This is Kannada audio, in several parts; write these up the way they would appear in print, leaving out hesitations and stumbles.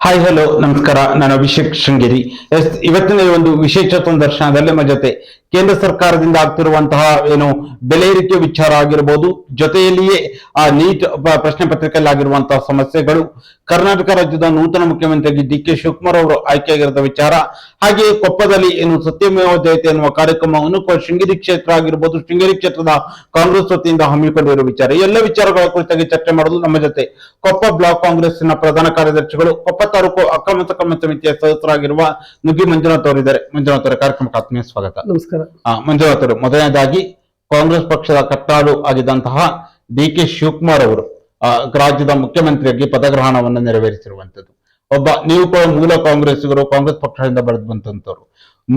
ಹಾಯ್ ಹಲೋ ನಮಸ್ಕಾರ. ನಾನು ಅಭಿಷೇಕ್ ಶೃಂಗೇರಿ. ಇವತ್ತಿನ ಈ ಒಂದು ವಿಶೇಷ ಸಂದರ್ಶನದಲ್ಲಿ ನಮ್ಮ ಜೊತೆ ಕೇಂದ್ರ ಸರ್ಕಾರದಿಂದ ಆಗ್ತಿರುವಂತಹ ಬೆಲೆ ಏರಿಕೆ ವಿಚಾರ ಆಗಿರ್ಬೋದು, ಜೊತೆಯಲ್ಲಿಯೇ ಆ ನೀಟ್ ಪ್ರಶ್ನೆ ಪತ್ರಿಕೆಯಲ್ಲಿ ಆಗಿರುವಂತಹ ಸಮಸ್ಯೆಗಳು, ಕರ್ನಾಟಕ ರಾಜ್ಯದ ನೂತನ ಮುಖ್ಯಮಂತ್ರಿಯಾಗಿ ಡಿ.ಕೆ. ಶಿವಕುಮಾರ್ ಅವರು ಆಯ್ಕೆಯಾಗಿರುವ ವಿಚಾರ, ಹಾಗೆ ಕೊಪ್ಪದಲ್ಲಿ ಸತ್ಯಮೇವ ಜಯತೆ ಎನ್ನುವ ಕಾರ್ಯಕ್ರಮವನ್ನು ಶೃಂಗೇರಿ ಕ್ಷೇತ್ರ ಆಗಿರ್ಬೋದು, ಶೃಂಗೇರಿ ಕ್ಷೇತ್ರದ ಕಾಂಗ್ರೆಸ್ ವತಿಯಿಂದ ಹಮ್ಮಿಕೊಂಡಿರುವ ವಿಚಾರ, ಎಲ್ಲ ವಿಚಾರಗಳ ಕುರಿತಾಗಿ ಚರ್ಚೆ ಮಾಡಲು ನಮ್ಮ ಜೊತೆ ಕೊಪ್ಪ ಬ್ಲಾಕ್ ಕಾಂಗ್ರೆಸ್ನ ಪ್ರಧಾನ ಕಾರ್ಯದರ್ಶಿಗಳು, ಕೊಪ್ಪ ತಾಲೂಕು ಅಕ್ರಮ ಸಕ್ರಮ ಸಮಿತಿಯ ಸದಸ್ಯರಾಗಿರುವ ನುಗ್ಗಿ ಮಂಜುನಾಥ್ ಅವರಿದ್ದಾರೆ. ಮಂಜುನಾಥ್ ಅವರ ಕಾರ್ಯಕ್ರಮಕ್ಕೆ ಆತ್ಮೀಯ ಸ್ವಾಗತ. ನಮಸ್ಕಾರ. ಮಂಜುನಾಥ್ ಅವರು, ಮೊದಲನೇದಾಗಿ ಕಾಂಗ್ರೆಸ್ ಪಕ್ಷದ ಕಟ್ಟಾಳು ಆಗಿದ್ದಂತಹ ಡಿ.ಕೆ. ಶಿವಕುಮಾರ್ ಅವರು ರಾಜ್ಯದ ಮುಖ್ಯಮಂತ್ರಿಯಾಗಿ ಪದಗ್ರಹಣವನ್ನು ನೆರವೇರಿಸಿರುವಂತದ್ದು. ನೀವು ಕೂಡ ಮೂಲ ಕಾಂಗ್ರೆಸ್ಸಿಗರು, ಕಾಂಗ್ರೆಸ್ ಪಕ್ಷದಿಂದ ಬೆಳೆದು ಬಂದಂತವ್ರು.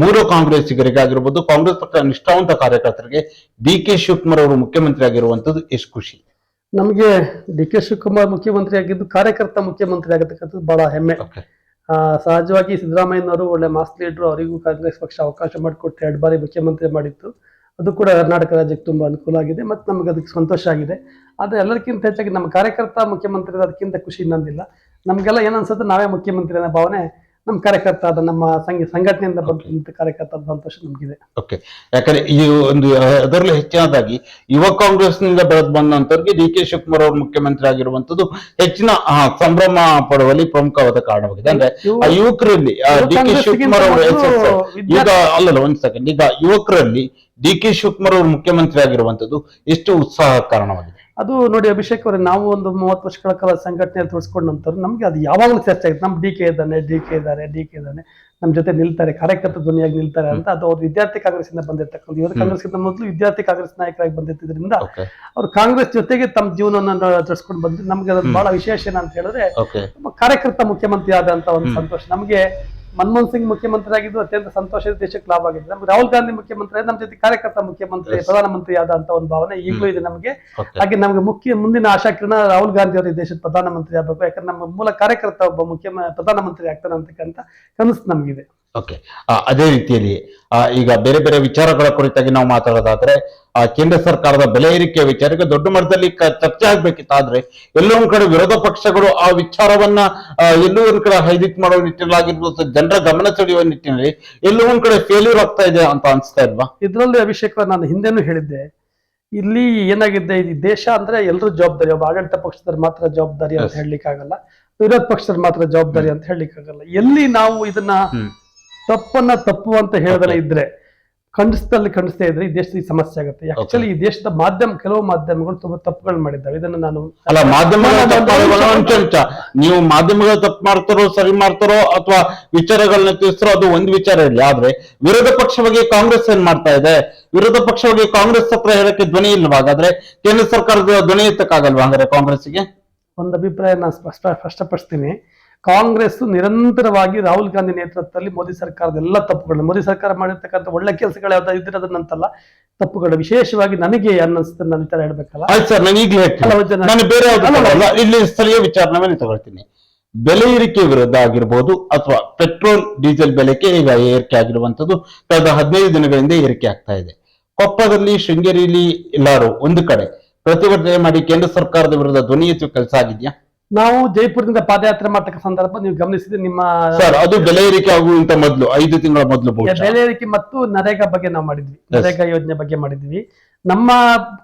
ಮೂಲ ಕಾಂಗ್ರೆಸ್ಸಿಗರಿಗೆ ಆಗಿರ್ಬೋದು, ಕಾಂಗ್ರೆಸ್ ಪಕ್ಷದ ನಿಷ್ಠಾವಂತ ಕಾರ್ಯಕರ್ತರಿಗೆ ಡಿ.ಕೆ. ಶಿವಕುಮಾರ್ ಅವರು ಮುಖ್ಯಮಂತ್ರಿ ಆಗಿರುವಂತದ್ದು ಎಷ್ಟು ಖುಷಿ? ನಮಗೆ ಡಿ.ಕೆ. ಶಿವಕುಮಾರ್ ಮುಖ್ಯಮಂತ್ರಿ ಆಗಿದ್ದು, ಕಾರ್ಯಕರ್ತ ಮುಖ್ಯಮಂತ್ರಿ ಆಗತಕ್ಕಂಥದ್ದು ಬಹಳ ಹೆಮ್ಮೆ. ಸಹಜವಾಗಿ ಸಿದ್ದರಾಮಯ್ಯನವರು ಒಳ್ಳೆ ಮಾಸ್ ಲೀಡರ್, ಅವರಿಗೂ ಕಾಂಗ್ರೆಸ್ ಪಕ್ಷ ಅವಕಾಶ ಮಾಡಿಕೊಟ್ಟು 2 ಬಾರಿ ಮುಖ್ಯಮಂತ್ರಿ ಮಾಡಿತ್ತು. ಅದು ಕೂಡ ಕರ್ನಾಟಕ ರಾಜ್ಯಕ್ಕೆ ತುಂಬಾ ಅನುಕೂಲ ಆಗಿದೆ ಮತ್ತು ನಮಗೆ ಅದಕ್ಕೆ ಸಂತೋಷ ಆಗಿದೆ. ಆದರೆ ಎಲ್ಲರಿಗಿಂತ ಹೆಚ್ಚಾಗಿ ನಮ್ಮ ಕಾರ್ಯಕರ್ತ ಮುಖ್ಯಮಂತ್ರಿ ಅದಕ್ಕಿಂತ ಖುಷಿ ಇನ್ನೊಂದಿಲ್ಲ. ನಮಗೆಲ್ಲ ಏನನ್ಸುತ್ತೆ, ನಾವೇ ಮುಖ್ಯಮಂತ್ರಿ ಅನ್ನೋ ಭಾವನೆ ನಮ್ಮ ಕಾರ್ಯಕರ್ತ ಆದ ನಮ್ಮ ಸಂಘಟನೆಯಿಂದ ಬಂದ ಕಾರ್ಯಕರ್ತ ಸಂತೋಷ ನಮಗಿದೆ. ಯಾಕಂದ್ರೆ ಈ ಒಂದು ಅದರಲ್ಲೂ ಹೆಚ್ಚಿನದಾಗಿ ಯುವ ಕಾಂಗ್ರೆಸ್ ನಿಂದ ಬೆಳೆದು ಬಂದಂತವ್ರಿಗೆ ಡಿ.ಕೆ. ಶಿವಕುಮಾರ್ ಅವರು ಮುಖ್ಯಮಂತ್ರಿ ಆಗಿರುವಂತದ್ದು ಹೆಚ್ಚಿನ ಸಂಭ್ರಮ ಪಡುವಲ್ಲಿ ಪ್ರಮುಖವಾದ ಕಾರಣವಾಗಿದೆ. ಅಂದ್ರೆ ಆ ಯುವಕರಲ್ಲಿ ಡಿ.ಕೆ. ಶಿವಕುಮಾರ್ ಅವರು ಈಗ ಒಂದ್ ಸೆಕೆಂಡ್, ಈಗ ಯುವಕರಲ್ಲಿ ಡಿ.ಕೆ. ಶಿವಕುಮಾರ್ ಅವರು ಮುಖ್ಯಮಂತ್ರಿ ಆಗಿರುವಂತದ್ದು ಎಷ್ಟು ಉತ್ಸಾಹ ಕಾರಣವಾಗಿದೆ? ಅದು ನೋಡಿ ಅಭಿಷೇಕ್ ಅವರೇ, ನಾವು ಒಂದು 30 ವರ್ಷಗಳ ಕಾಲ ಸಂಘಟನೆಯಲ್ಲಿ ತೋರಿಸ್ಕೊಂಡ ನಂತರ ನಮ್ಗೆ ಅದು ಯಾವಾಗಲೂ ಚರ್ಚೆ ಆಗಿದೆ. ನಮ್ ಡಿ ಕೆ ಇದ್ದಾನೆ, ನಮ್ಮ ಜೊತೆ ನಿಲ್ತಾರೆ, ಕಾರ್ಯಕರ್ತ ಧ್ವನಿಯಾಗಿ ನಿಲ್ತಾರೆ ಅಂತ. ಅದು ಅವ್ರು ವಿದ್ಯಾರ್ಥಿ ಕಾಂಗ್ರೆಸ್ ಇಂದ ಬಂದಿರ್ತಕ್ಕಂಥ, ಇವರು ಕಾಂಗ್ರೆಸ್ಗಿಂತ ಮೊದಲು ವಿದ್ಯಾರ್ಥಿ ಕಾಂಗ್ರೆಸ್ ನಾಯಕರಾಗಿ ಬಂದಿದ್ದರಿಂದ ಅವ್ರು ಕಾಂಗ್ರೆಸ್ ಜೊತೆಗೆ ತಮ್ಮ ಜೀವನವನ್ನು ನಡೆಸ್ಕೊಂಡು ಬಂದ್ರು. ನಮ್ಗೆ ಅದು ಬಹಳ ವಿಶೇಷ ಏನಂತ ಹೇಳಿದ್ರೆ, ಕಾರ್ಯಕರ್ತ ಮುಖ್ಯಮಂತ್ರಿ ಆದಂತ ಒಂದು ಸಂತೋಷ. ನಮ್ಗೆ ಮನಮೋಹನ್ ಸಿಂಗ್ ಮುಖ್ಯಮಂತ್ರಿ ಆಗಿದ್ದು ಅತ್ಯಂತ ಸಂತೋಷ, ದೇಶಕ್ಕೆ ಲಾಭ ಆಗಿದೆ. ನಮ್ಗೆ ರಾಹುಲ್ ಗಾಂಧಿ ಮುಖ್ಯಮಂತ್ರಿ, ನಮ್ಮ ಜೊತೆ ಕಾರ್ಯಕರ್ತ ಮುಖ್ಯಮಂತ್ರಿ, ಪ್ರಧಾನಮಂತ್ರಿ ಆದಂತ ಒಂದು ಭಾವನೆ ಈಗಲೂ ಇದೆ ನಮಗೆ. ಹಾಗೆ ನಮ್ಗೆ ಮುಂದಿನ ಆಶಾಕಿರಣ ರಾಹುಲ್ ಗಾಂಧಿ ಅವರು ದೇಶದ ಪ್ರಧಾನಮಂತ್ರಿ ಆಗ್ಬೇಕು. ಯಾಕಂದ್ರೆ ನಮ್ಮ ಮೂಲ ಕಾರ್ಯಕರ್ತ ಒಬ್ಬ ಪ್ರಧಾನಮಂತ್ರಿ ಆಗ್ತಾನೆ ಅಂತಕ್ಕಂಥ ಕನಸು ನಮಗಿದೆ. ಅದೇ ರೀತಿಯಲ್ಲಿ ಈಗ ಬೇರೆ ಬೇರೆ ವಿಚಾರಗಳ ಕುರಿತಾಗಿ ನಾವು ಮಾತಾಡೋದಾದ್ರೆ, ಕೇಂದ್ರ ಸರ್ಕಾರದ ಬೆಲೆ ಏರಿಕೆಯ ವಿಚಾರಕ್ಕೆ ದೊಡ್ಡ ಮಟ್ಟದಲ್ಲಿ ಚರ್ಚೆ ಆಗ್ಬೇಕಿತ್ತಾದ್ರೆ ಎಲ್ಲೋ ಒಂದ್ ಕಡೆ ವಿರೋಧ ಪಕ್ಷಗಳು ಆ ವಿಚಾರವನ್ನ ಎಲ್ಲೋ ಒಂದ್ ಕಡೆ ಹೈಲೈಟ್ ಮಾಡುವ ನಿಟ್ಟಿನಲ್ಲಾಗಿರ್ಬೋದು, ಜನರ ಗಮನ ಸೆಳೆಯುವ ನಿಟ್ಟಿನಲ್ಲಿ ಎಲ್ಲೋ ಒಂದ್ ಕಡೆ ಫೇಲ್ಯೂರ್ ಆಗ್ತಾ ಇದೆ ಅಂತ ಅನ್ಸ್ತಾ ಇಲ್ವಾ? ಇದರಲ್ಲಿ ಅಭಿಷೇಕ್, ನಾನು ಹಿಂದೆನೂ ಹೇಳಿದ್ದೆ, ಇಲ್ಲಿ ಏನಾಗಿದೆ, ಈ ದೇಶ ಅಂದ್ರೆ ಎಲ್ಲರೂ ಜವಾಬ್ದಾರಿ. ಒಬ್ಬ ಆಡಳಿತ ಪಕ್ಷದವ್ರು ಮಾತ್ರ ಜವಾಬ್ದಾರಿ ಅಂತ ಹೇಳಲಿಕ್ಕೆ ಆಗಲ್ಲ, ವಿರೋಧ ಪಕ್ಷದವ್ರು ಮಾತ್ರ ಜವಾಬ್ದಾರಿ ಅಂತ ಹೇಳಲಿಕ್ಕೆ ಆಗಲ್ಲ. ಎಲ್ಲಿ ನಾವು ಇದನ್ನ ತಪ್ಪು ಅಂತ ಹೇಳದಲ್ಲ ಇದ್ರೆ, ಖಂಡಿಸ್ತಾ ಇದ್ರೆ ಈ ದೇಶದ ಸಮಸ್ಯೆ ಆಗುತ್ತೆ. ಆಕ್ಚುಲಿ ಈ ದೇಶದ ಕೆಲವು ಮಾಧ್ಯಮಗಳು ತುಂಬಾ ತಪ್ಪುಗಳು ಮಾಡಿದ್ದಾವೆ. ಇದನ್ನ ನಾನು ನೀವು ಮಾಧ್ಯಮಗಳು ತಪ್ಪು ಮಾಡ್ತಾರೋ ಸರಿ ಮಾಡ್ತಾರೋ ಅಥವಾ ವಿಚಾರಗಳನ್ನ ತಿಳಿಸ್ತಾರೋ ಅದು ಒಂದು ವಿಚಾರ ಇರಲಿ. ಆದ್ರೆ ವಿರೋಧ ಪಕ್ಷ ಬಗ್ಗೆ ಕಾಂಗ್ರೆಸ್ ಏನ್ ಮಾಡ್ತಾ ಇದೆ? ವಿರೋಧ ಪಕ್ಷ ಬಗ್ಗೆ ಕಾಂಗ್ರೆಸ್ ಹತ್ರ ಹೇಳಕ್ಕೆ ಧ್ವನಿ ಇಲ್ವಾ? ಹಾಗಾದ್ರೆ ಕೇಂದ್ರ ಸರ್ಕಾರದ ಧ್ವನಿ ಎತ್ತಕ್ಕಾಗಲ್ವಾ ಹಾಗಾದ್ರೆ ಕಾಂಗ್ರೆಸ್ಗೆ? ಒಂದು ಅಭಿಪ್ರಾಯ ನಾನು ಸ್ಪಷ್ಟಪಡಿಸ್ತೀನಿ. ಕಾಂಗ್ರೆಸ್ ನಿರಂತರವಾಗಿ ರಾಹುಲ್ ಗಾಂಧಿ ನೇತೃತ್ವದಲ್ಲಿ ಮೋದಿ ಸರ್ಕಾರದ ಎಲ್ಲ ತಪ್ಪುಗಳು, ಮೋದಿ ಸರ್ಕಾರ ಮಾಡಿರ್ತಕ್ಕಂಥ ಒಳ್ಳೆ ಕೆಲಸಗಳು ಯಾವ್ದು ಇದ್ರೆ ಅದನ್ನಂತಲ್ಲ, ತಪ್ಪುಗಳು ವಿಶೇಷವಾಗಿ ನನಗೆ ಅನ್ನಿಸ್ತದೆ. ನಾನು ಈ ತರ ಹೇಳ್ಬೇಕಲ್ಲ. ಇಲ್ಲಿ ಸ್ಥಳೀಯ ವಿಚಾರವನ್ನೇ ತಗೊಳ್ತೀನಿ. ಬೆಲೆ ಏರಿಕೆ ವಿರುದ್ಧ ಆಗಿರ್ಬೋದು ಅಥವಾ ಪೆಟ್ರೋಲ್ ಡೀಸೆಲ್ ಬೆಲೆಗೆ ಈಗ ಏರಿಕೆ ಆಗಿರುವಂತದ್ದು ಕಳೆದ 15 ದಿನಗಳಿಂದ ಏರಿಕೆ ಆಗ್ತಾ ಇದೆ. ಕೊಪ್ಪದಲ್ಲಿ, ಶೃಂಗೇರಿಯಲ್ಲಿ ಎಲ್ಲರೂ ಒಂದು ಕಡೆ ಪ್ರತಿಭಟನೆ ಮಾಡಿ ಕೇಂದ್ರ ಸರ್ಕಾರದ ವಿರುದ್ಧ ಧ್ವನಿ ಎತ್ತುವ ಕೆಲಸ ಆಗಿದೆಯಾ? ನಾವು ಜೈಪುರದಿಂದ ಪಾದಯಾತ್ರೆ ಮಾಡ್ತಕ್ಕ ಸಂದರ್ಭ ನೀವು ಗಮನಿಸಿದ್ರೆ ನಿಮ್ಮ ಅದು ಬೆಲೆ ಏರಿಕೆ ಆಗುವಂತ ಮೊದಲು 5 ತಿಂಗಳ ಮೊದಲು ಬೆಲೆ ಏರಿಕೆ ಮತ್ತು ನರೇಗಾ ಬಗ್ಗೆ ನಾವು ಮಾಡಿದ್ವಿ, ನರೇಗಾ ಯೋಜನೆ ಬಗ್ಗೆ ಮಾಡಿದ್ವಿ. ನಮ್ಮ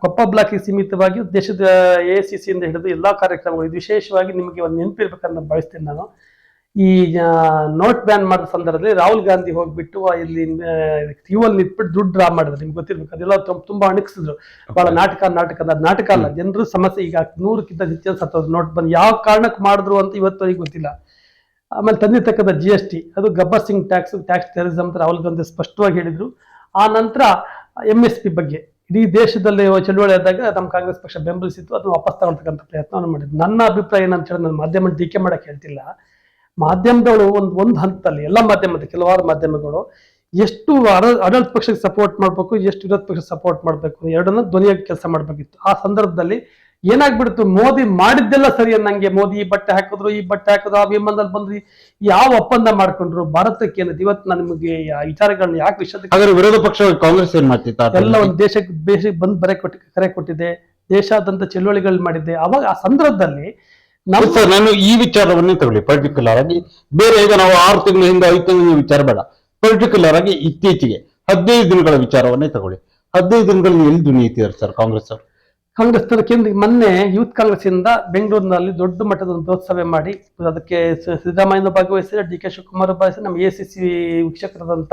ಕೊಪ್ಪ ಬ್ಲಾಕ್ ಸೀಮಿತವಾಗಿ ದೇಶದ AICC ಇಂದ ಹಿಡಿದು ಎಲ್ಲಾ ಕಾರ್ಯಕ್ರಮಗಳು, ಇದು ವಿಶೇಷವಾಗಿ ನಿಮಗೆ ಒಂದು ನೆನಪಿರ್ಬೇಕಂತ ಭಾವಿಸ್ತೇನೆ ನಾನು. ಈ ನೋಟ್ ಬ್ಯಾನ್ ಮಾಡಿದ ಸಂದರ್ಭದಲ್ಲಿ ರಾಹುಲ್ ಗಾಂಧಿ ಹೋಗ್ಬಿಟ್ಟು ಇಲ್ಲಿ ಕ್ಯೂವಲ್ಲಿ ನಿಂತ್ಬಿಟ್ಟು ದುಡ್ಡು ಡ್ರಾ ಮಾಡಿದ್ರು. ನಿಮ್ಗೆ ಗೊತ್ತಿರ್ಬೇಕು, ಅದೆಲ್ಲ ತುಂಬಾ ಅಣಗಿಸಿದ್ರು. ಬಹಳ ನಾಟಕ ಅಲ್ಲ, ಜನರು ಸಮಸ್ಯೆ. ಈಗ 100ಕ್ಕಿಂತ ಹೆಚ್ಚಿನ ಸತ್ತೋದು ನೋಟ್ ಬಂದು ಯಾವ ಕಾರಣಕ್ಕೆ ಮಾಡಿದ್ರು ಅಂತ ಇವತ್ತವರೆಗೆ ಗೊತ್ತಿಲ್ಲ. ಆಮೇಲೆ ತಂದಿರ್ತಕ್ಕಂಥ GST, ಅದು ಗಬ್ಬರ್ ಸಿಂಗ್ ಟ್ಯಾಕ್ಸ್ ಟೆರರಿಸಂ ಅಂತ ರಾಹುಲ್ ಗಾಂಧಿ ಸ್ಪಷ್ಟವಾಗಿ ಹೇಳಿದ್ರು. ಆ ನಂತರ MSP ಬಗ್ಗೆ ಇಡೀ ದೇಶದಲ್ಲಿ ಚಳುವಳಿ ಆದಾಗ ನಮ್ಮ ಕಾಂಗ್ರೆಸ್ ಪಕ್ಷ ಬೆಂಬಲಿಸಿತ್ತು, ಅದನ್ನು ವಾಪಸ್ ತಗೊಳ್ತಕ್ಕಂಥ ಪ್ರಯತ್ನವನ್ನು ಮಾಡಿದ್ರು. ನನ್ನ ಅಭಿಪ್ರಾಯ ಏನಂತ ಹೇಳಿ, ನಾನು ಮಾಧ್ಯಮ ಟೀಕೆ ಮಾಡಕ್ಕೆ ಹೇಳ್ತಿಲ್ಲ. ಮಾಧ್ಯಮದವರು ಒಂದು ಹಂತದಲ್ಲಿ ಎಲ್ಲ ಕೆಲವಾರು ಮಾಧ್ಯಮಗಳು ಎಷ್ಟು ಆಡಳಿತ ಪಕ್ಷಕ್ಕೆ ಸಪೋರ್ಟ್ ಮಾಡ್ಬೇಕು, ಎಷ್ಟು ವಿರೋಧ ಪಕ್ಷ ಸಪೋರ್ಟ್ ಮಾಡ್ಬೇಕು, ಎರಡನ್ನ ಧ್ವನಿಯಾಗಿ ಕೆಲಸ ಮಾಡ್ಬೇಕಿತ್ತು. ಆ ಸಂದರ್ಭದಲ್ಲಿ ಏನಾಗ್ಬಿಡ್ತು, ಮೋದಿ ಮಾಡಿದ್ದೆಲ್ಲ ಸರಿ ಅನ್ನಂಗೆ, ಮೋದಿ ಈ ಬಟ್ಟೆ ಹಾಕಿದ್ರು, ಆ ವಿಮಾನದಲ್ಲಿ ಬಂದ್ರಿ, ಯಾವ ಒಪ್ಪಂದ ಮಾಡ್ಕೊಂಡ್ರು, ಭಾರತಕ್ಕೆ ಏನದು? ಇವತ್ತು ನಾನು ನಿಮಗೆ ವಿಚಾರಗಳನ್ನ ಯಾಕೆ ವಿಷಯದ ವಿರೋಧ ಪಕ್ಷ ಕಾಂಗ್ರೆಸ್ ಏನ್ ಮಾಡ್ತಿತ್ತು? ಎಲ್ಲ ಒಂದು ದೇಶಕ್ಕೆ ಬಂದ್ ಕರೆ ಕೊಟ್ಟಿದೆ, ದೇಶಾದ್ಯಂತ ಚಳುವಳಿಗಳು ಮಾಡಿದ್ದೆ. ಅವಾಗ ಆ ಸಂದರ್ಭದಲ್ಲಿ ನಮ್ಮ ಸರ್, ನಾನು ಈ ವಿಚಾರವನ್ನೇ ತಗೊಳ್ಳಿ ಪರ್ಟಿಕ್ಯುಲರ್ ಆಗಿ. ಬೇರೆ ಈಗ ನಾವು 6 ತಿಂಗಳ ಹಿಂದೆ 5 ತಿಂಗಳ ವಿಚಾರ ಬೇಡ, ಪರ್ಟಿಕ್ಯುಲರ್ ಆಗಿ ಇತ್ತೀಚೆಗೆ 15 ದಿನಗಳ ವಿಚಾರವನ್ನೇ ತಗೊಳ್ಳಿ. 15 ದಿನಗಳಲ್ಲಿ ಎಲ್ಲಿ ದುನಿಯುತ್ತಿದ್ದಾರೆ ಸರ್ ಕಾಂಗ್ರೆಸ್ ಅವರು? ಕಾಂಗ್ರೆಸ್ ಕೇಂದ್ರ ಮೊನ್ನೆ ಯೂತ್ ಕಾಂಗ್ರೆಸ್ ಇಂದ ಬೆಂಗಳೂರಿನಲ್ಲಿ ದೊಡ್ಡ ಮಟ್ಟದ ಒಂದು ಸಭೆ ಮಾಡಿ ಅದಕ್ಕೆ ಸಿದ್ದರಾಮಯ್ಯ ಭಾಗವಹಿಸಿದ್ರೆ, ಡಿ ಕೆ ಶಿವಕುಮಾರ್ ಭಾಗವಹಿಸಿ, ನಮ್ಮ ACC ವೀಕ್ಷಕರಾದಂತ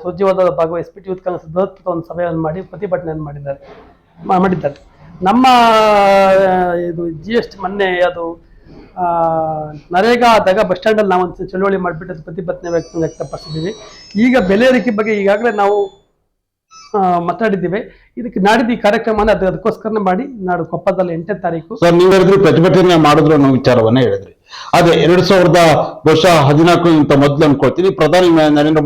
ಸುರ್ಜೇವಾಲ ಭಾಗವಹಿಸ್ಬಿಟ್ಟು ಯೂತ್ ಕಾಂಗ್ರೆಸ್ ಬೃಹತ್ ಒಂದು ಸಭೆಯನ್ನು ಮಾಡಿ ಪ್ರತಿಭಟನೆಯನ್ನು ಮಾಡಿದ್ದಾರೆ. ನಮ್ಮ ಇದು GST ಮೊನ್ನೆ ಅದು ನರೇಗಾ ಆದಾಗ ಬಸ್ ಸ್ಟ್ಯಾಂಡ್ ಅಲ್ಲಿ ನಾವೊಂದು ಚಳವಳಿ ಮಾಡಿಬಿಟ್ಟು ಅದು ಪ್ರತಿಭಟನೆ ವ್ಯಕ್ತಪಡಿಸಿದ್ದೀವಿ. ಈಗ ಬೆಲೆ ಏರಿಕೆ ಬಗ್ಗೆ ಈಗಾಗಲೇ ನಾವು ಮಾತಾಡಿದ್ದೀವಿ. ಇದಕ್ಕೆ ನಾಡಿದ್ದು ಈ ಕಾರ್ಯಕ್ರಮನ ಅದಕ್ಕೋಸ್ಕರ ಮಾಡಿ ನಾಡು ಕೊಪ್ಪದಲ್ಲಿ 8ನೇ ತಾರೀಕು. ಸರ್, ನೀವು ಹೇಳಿದ್ರಿ ಪ್ರತಿಭಟನೆ ಮಾಡಿದ್ರು ಅನ್ನೋ ವಿಚಾರವನ್ನ ಹೇಳಿದ್ರಿ. ಅದೇ 2014 ಇಂತ ಮೊದಲು ಅನ್ಕೊಳ್ತೀನಿ, ಪ್ರಧಾನಿ ನರೇಂದ್ರ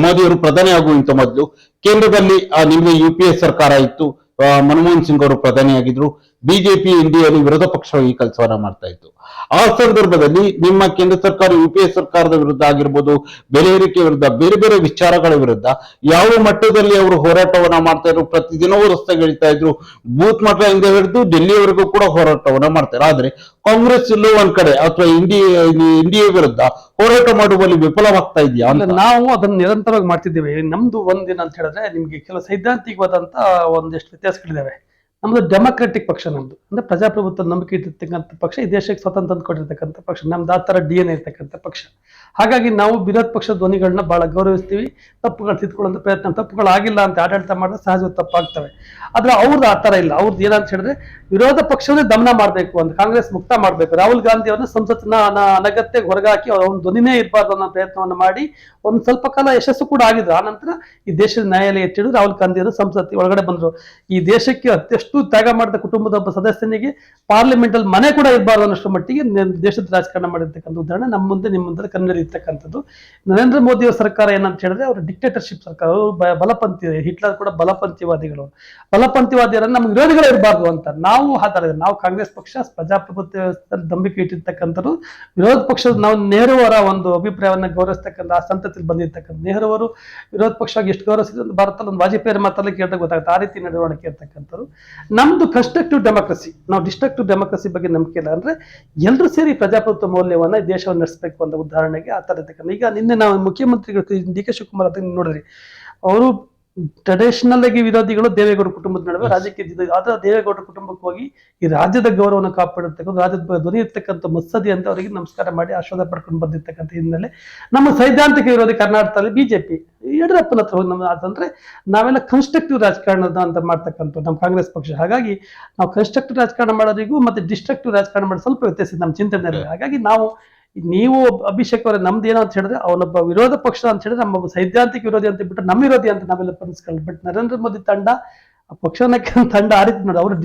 ಮೋದಿಯವರು ಪ್ರಧಾನಿ ಆಗುವಂತ ಮೊದಲು ಕೇಂದ್ರದಲ್ಲಿ ನಿಮ್ಗೆ UPA ಸರ್ಕಾರ ಇತ್ತು. ಮನಮೋಹನ್ ಸಿಂಗ್ ಅವರು ಪ್ರಧಾನಿಯಾಗಿದ್ರು. ಬಿಜೆಪಿ ಇಂಡಿಯಾದಲ್ಲಿ ವಿರೋಧ ಪಕ್ಷವಾಗಿ ಕೆಲಸವನ್ನ ಮಾಡ್ತಾ ಇತ್ತು. ಆ ಸಂದರ್ಭದಲ್ಲಿ ನಿಮ್ಮ ಕೇಂದ್ರ ಸರ್ಕಾರ UPA ಸರ್ಕಾರದ ವಿರುದ್ಧ ಆಗಿರ್ಬೋದು, ಬೆಲೆ ಏರಿಕೆ ವಿರುದ್ಧ, ಬೇರೆ ಬೇರೆ ವಿಚಾರಗಳ ವಿರುದ್ಧ ಯಾವ ಮಟ್ಟದಲ್ಲಿ ಅವರು ಹೋರಾಟವನ್ನ ಮಾಡ್ತಾ ಇದ್ರು, ಪ್ರತಿದಿನವೂ ರಸ್ತೆಗಿಳಿತಾ ಇದ್ರು. ಬೂತ್ ಮಟ್ಟದಿಂದ ಹಿಡಿದು ಡೆಲ್ಲಿಯವರೆಗೂ ಕೂಡ ಹೋರಾಟವನ್ನ ಮಾಡ್ತಾರೆ. ಆದ್ರೆ ಕಾಂಗ್ರೆಸ್ ಎಲ್ಲೋ ಒಂದ್ ಕಡೆ ಅಥವಾ ಇಂಡಿಯಾ ವಿರುದ್ಧ ಹೋರಾಟ ಮಾಡುವಲ್ಲಿ ವಿಫಲವಾಗ್ತಾ ಇದೆಯಾ? ನಾವು ಅದನ್ನ ನಿರಂತರವಾಗಿ ಮಾಡ್ತಿದ್ದೇವೆ. ನಮ್ದು ಒಂದಿನ ಅಂತ ಹೇಳಿದ್ರೆ ನಿಮ್ಗೆ ಕೆಲವು ಸೈದ್ಧಾಂತಿಕವಾದಂತ ಒಂದಿಷ್ಟು ವ್ಯತ್ಯಾಸಗಳಿದಾವೆ. ನಮ್ದು ಡೆಮೊಕ್ರೆಟಿಕ್ ಪಕ್ಷ, ನಮ್ದು ಅಂದ್ರೆ ಪ್ರಜಾಪ್ರಭುತ್ವ ನಂಬಿಕೆ ಇಟ್ಟಿರ್ತಕ್ಕಂಥ ಪಕ್ಷ, ಈ ದೇಶಕ್ಕೆ ಸ್ವತಂತ್ರ ತಂದುಕೊಟ್ಟಿರ್ತಕ್ಕಂಥ ಪಕ್ಷ, ನಮ್ದು ಆ ತರ DNA ಇರ್ತಕ್ಕಂಥ ಪಕ್ಷ. ಹಾಗಾಗಿ ನಾವು ವಿರೋಧ ಪಕ್ಷದ ಧ್ವನಿಗಳನ್ನ ಬಹಳ ಗೌರವಿಸ್ತೀವಿ. ತಪ್ಪುಗಳು ತಿದ್ಕೊಳ್ಳೋ ಪ್ರಯತ್ನ, ತಪ್ಪುಗಳಾಗಿಲ್ಲ ಅಂತ ಆಡಳಿತ ಮಾಡಿದ್ರೆ ಸಹಜ ತಪ್ಪಾಗ್ತವೆ. ಆದ್ರೆ ಅವ್ರದ್ದು ಆ ತರ ಇಲ್ಲ. ಅವ್ರದ್ದು ಏನಂತ ಹೇಳಿದ್ರೆ ವಿರೋಧ ಪಕ್ಷವನ್ನೇ ದಮನ ಮಾಡಬೇಕು ಅಂತ, ಕಾಂಗ್ರೆಸ್ ಮುಕ್ತ ಮಾಡಬೇಕು. ರಾಹುಲ್ ಗಾಂಧಿ ಅವರನ್ನ ಸಂಸತ್ತಿನ ಅನಗತ್ಯ ಹೊರಗಾಕಿ ಅವ್ರ ಧ್ವನಿನೇ ಇರಬಾರ್ದು ಅನ್ನೋ ಪ್ರಯತ್ನವನ್ನು ಮಾಡಿ ಒಂದ್ ಸ್ವಲ್ಪ ಕಾಲ ಯಶಸ್ಸು ಕೂಡ ಆಗಿದ್ರು. ಆ ನಂತರ ಈ ದೇಶದ ನ್ಯಾಯಾಲಯ ಎತ್ತಿಡು ರಾಹುಲ್ ಗಾಂಧಿ ಅವರು ಸಂಸತ್ತಿ ಒಳಗಡೆ ಬಂದ್ರು. ಈ ದೇಶಕ್ಕೆ ಅತ್ಯಷ್ಟು ತ್ಯಾಗ ಮಾಡಿದ ಕುಟುಂಬದ ಒಬ್ಬ ಸದಸ್ಯನಿಗೆ ಪಾರ್ಲಿಮೆಂಟ್ ಅಲ್ಲಿ ಮನೆ ಕೂಡ ಇರಬಾರ್ದು ಅನ್ನೋಷ್ಟು ಮಟ್ಟಿಗೆ ದೇಶದ ರಾಜಕಾರಣ ಮಾಡಿರ್ತಕ್ಕಂಥ ಉದಾಹರಣೆ ನಮ್ಮ ಮುಂದೆ ನಿಮ್ಮ ಮುಂದೆ ಕನ್ನಡ ಇರ್ತಕ್ಕಂಥದ್ದು. ನರೇಂದ್ರ ಮೋದಿ ಅವರ ಸರ್ಕಾರ ಏನಂತ ಹೇಳಿದ್ರೆ ಅವರು ಡಿಕ್ಟೇಟರ್ಶಿಪ್ ಸರ್ಕಾರ, ಬಲಪಂಥಿ, ಹಿಟ್ಲರ್ ಕೂಡ ಬಲಪಂಥಿವಾದಿಗಳು. ಬಲಪಂಥಿವಾದಿಯರನ್ನ ನಮ್ಗೆ ವಿರೋಧಿಗಳೇ ಇರಬಾರ್ದು ಅಂತ ನಾವು ನಾವು ಕಾಂಗ್ರೆಸ್ ಪಕ್ಷ ಪ್ರಜಾಪ್ರಭುತ್ವ ವ್ಯವಸ್ಥೆಯಲ್ಲಿ ನಂಬಿಕೆ ಇಟ್ಟಿರ್ತಕ್ಕಂಥದ್ದು. ವಿರೋಧ ಪಕ್ಷದ ನಾವು ನೆಹರು ಅವರ ಒಂದು ಅಭಿಪ್ರಾಯವನ್ನ ಗೌರವಿಸ್ತಕ್ಕಂಥ ಆ ಸಂತತಿಯಲ್ಲಿ ಬಂದಿರ್ತಕ್ಕಂಥ ನೆಹರು ಅವರು ವಿರೋಧ ಪಕ್ಷವಾಗಿ ಎಷ್ಟು ಗೌರವಿಸಿದ್ರು ಭಾರತದಲ್ಲಿ ಒಂದು ವಾಜಪೇಯಿ ಮಾತಲ್ಲಿ ಕೇಳಿದಾಗ ಗೊತ್ತಾಗುತ್ತೆ ಆ ರೀತಿ ನಡವಳಿಕೆ ಇರ್ತಕ್ಕಂಥದ್ದು. ನಮ್ದು ಕನ್ಸ್ಟ್ರಕ್ಟಿವ್ ಡೆಮೋಕ್ರಸಿ, ನಾವು ಡಿಸ್ಟ್ರಕ್ಟಿವ್ ಡೆಮೋಕ್ರಸಿ ಬಗ್ಗೆ ನಂಬಿಕೆ ಇಲ್ಲ. ಅಂದ್ರೆ ಎಲ್ಲರೂ ಸೇರಿ ಪ್ರಜಾಪ್ರಭುತ್ವ ಮೌಲ್ಯವನ್ನ ದೇಶವನ್ನು ನಡೆಸಬೇಕು ಅಂತ ಉದಾಹರಣೆಗೆ ಆ ತರ ಇರ್ತಕ್ಕಂಥ. ಈಗ ನಿನ್ನೆ ನಾವು ಮುಖ್ಯಮಂತ್ರಿಗಳು DK ಶಿವಕುಮಾರ್ ಅದನ್ನ ನೋಡಿದ್ರಿ, ಅವರು ಟ್ರೆಡಿಷನಲ್ ಆಗಿ ವಿರೋಧಿಗಳು ದೇವೇಗೌಡ ಕುಟುಂಬದ ನಡುವೆ ರಾಜಕೀಯ, ಆದ್ರೆ ದೇವೇಗೌಡ ಕುಟುಂಬಕ್ಕೆ ಹೋಗಿ ಈ ರಾಜ್ಯದ ಗೌರವವನ್ನು ಕಾಪಾಡಿರ್ತಕ್ಕಂಥ, ರಾಜ್ಯದ ಧ್ವನಿ ಇರ್ತಕ್ಕಂಥ ಮುತ್ಸದಿ ಅಂತ ಅವರಿಗೆ ನಮಸ್ಕಾರ ಮಾಡಿ ಆಶೀರ್ವಾದ ಪಡ್ಕೊಂಡು ಬಂದಿರ್ತಕ್ಕಂಥ ಹಿನ್ನೆಲೆ ನಮ್ಮ ಸೈದ್ಧಾಂತಿಕ ವಿರೋಧಿ ಕರ್ನಾಟಕದಲ್ಲಿ BJP ಯಡಿಯೂರಪ್ಪನ ಹತ್ರ ಹೋಗಿ ನಮ್ಮ ಅದಂದ್ರೆ ನಾವೆಲ್ಲ ಕನ್ಸ್ಟ್ರಕ್ಟಿವ್ ರಾಜಕಾರಣದ ಅಂತ ಮಾಡ್ತಕ್ಕಂಥ ನಮ್ಮ ಕಾಂಗ್ರೆಸ್ ಪಕ್ಷ. ಹಾಗಾಗಿ ನಾವು ಕನ್ಸ್ಟ್ರಕ್ಟಿವ್ ರಾಜಕಾರಣ ಮಾಡೋರಿಗೂ ಮತ್ತೆ ಡಿಸ್ಟ್ರಕ್ಟಿವ್ ರಾಜಕಾರಣ ಮಾಡೋದು ಸ್ವಲ್ಪ ವ್ಯತ್ಯಾಸ ನಮ್ಮ ಚಿಂತನೆ. ಹಾಗಾಗಿ ನೀವು ಅಭಿಷೇಕ್ ಅವರೇ ನಮ್ದು ಏನೋ ಅಂತ ಹೇಳಿದ್ರೆ ಅವನೊಬ್ಬ ವಿರೋಧ ಪಕ್ಷ ಅಂತ ಹೇಳಿದ್ರೆ ನಮ್ಮ ಸೈದ್ಧಾಂತಿಕ ವಿರೋಧಿ ಅಂತ ಬಿಟ್ಟು ನಮ್ಮ ವಿರೋಧಿ ಅಂತ ನಾವೆಲ್ಲ ಪರಿಸ್ಕೊಳ್ಳಿ. ಬಟ್ ನರೇಂದ್ರ ಮೋದಿ ತಂಡ ಪಕ್ಷನ ತಂಡ ಆ ರೀತಿ ನೋಡಿ, ಅವರು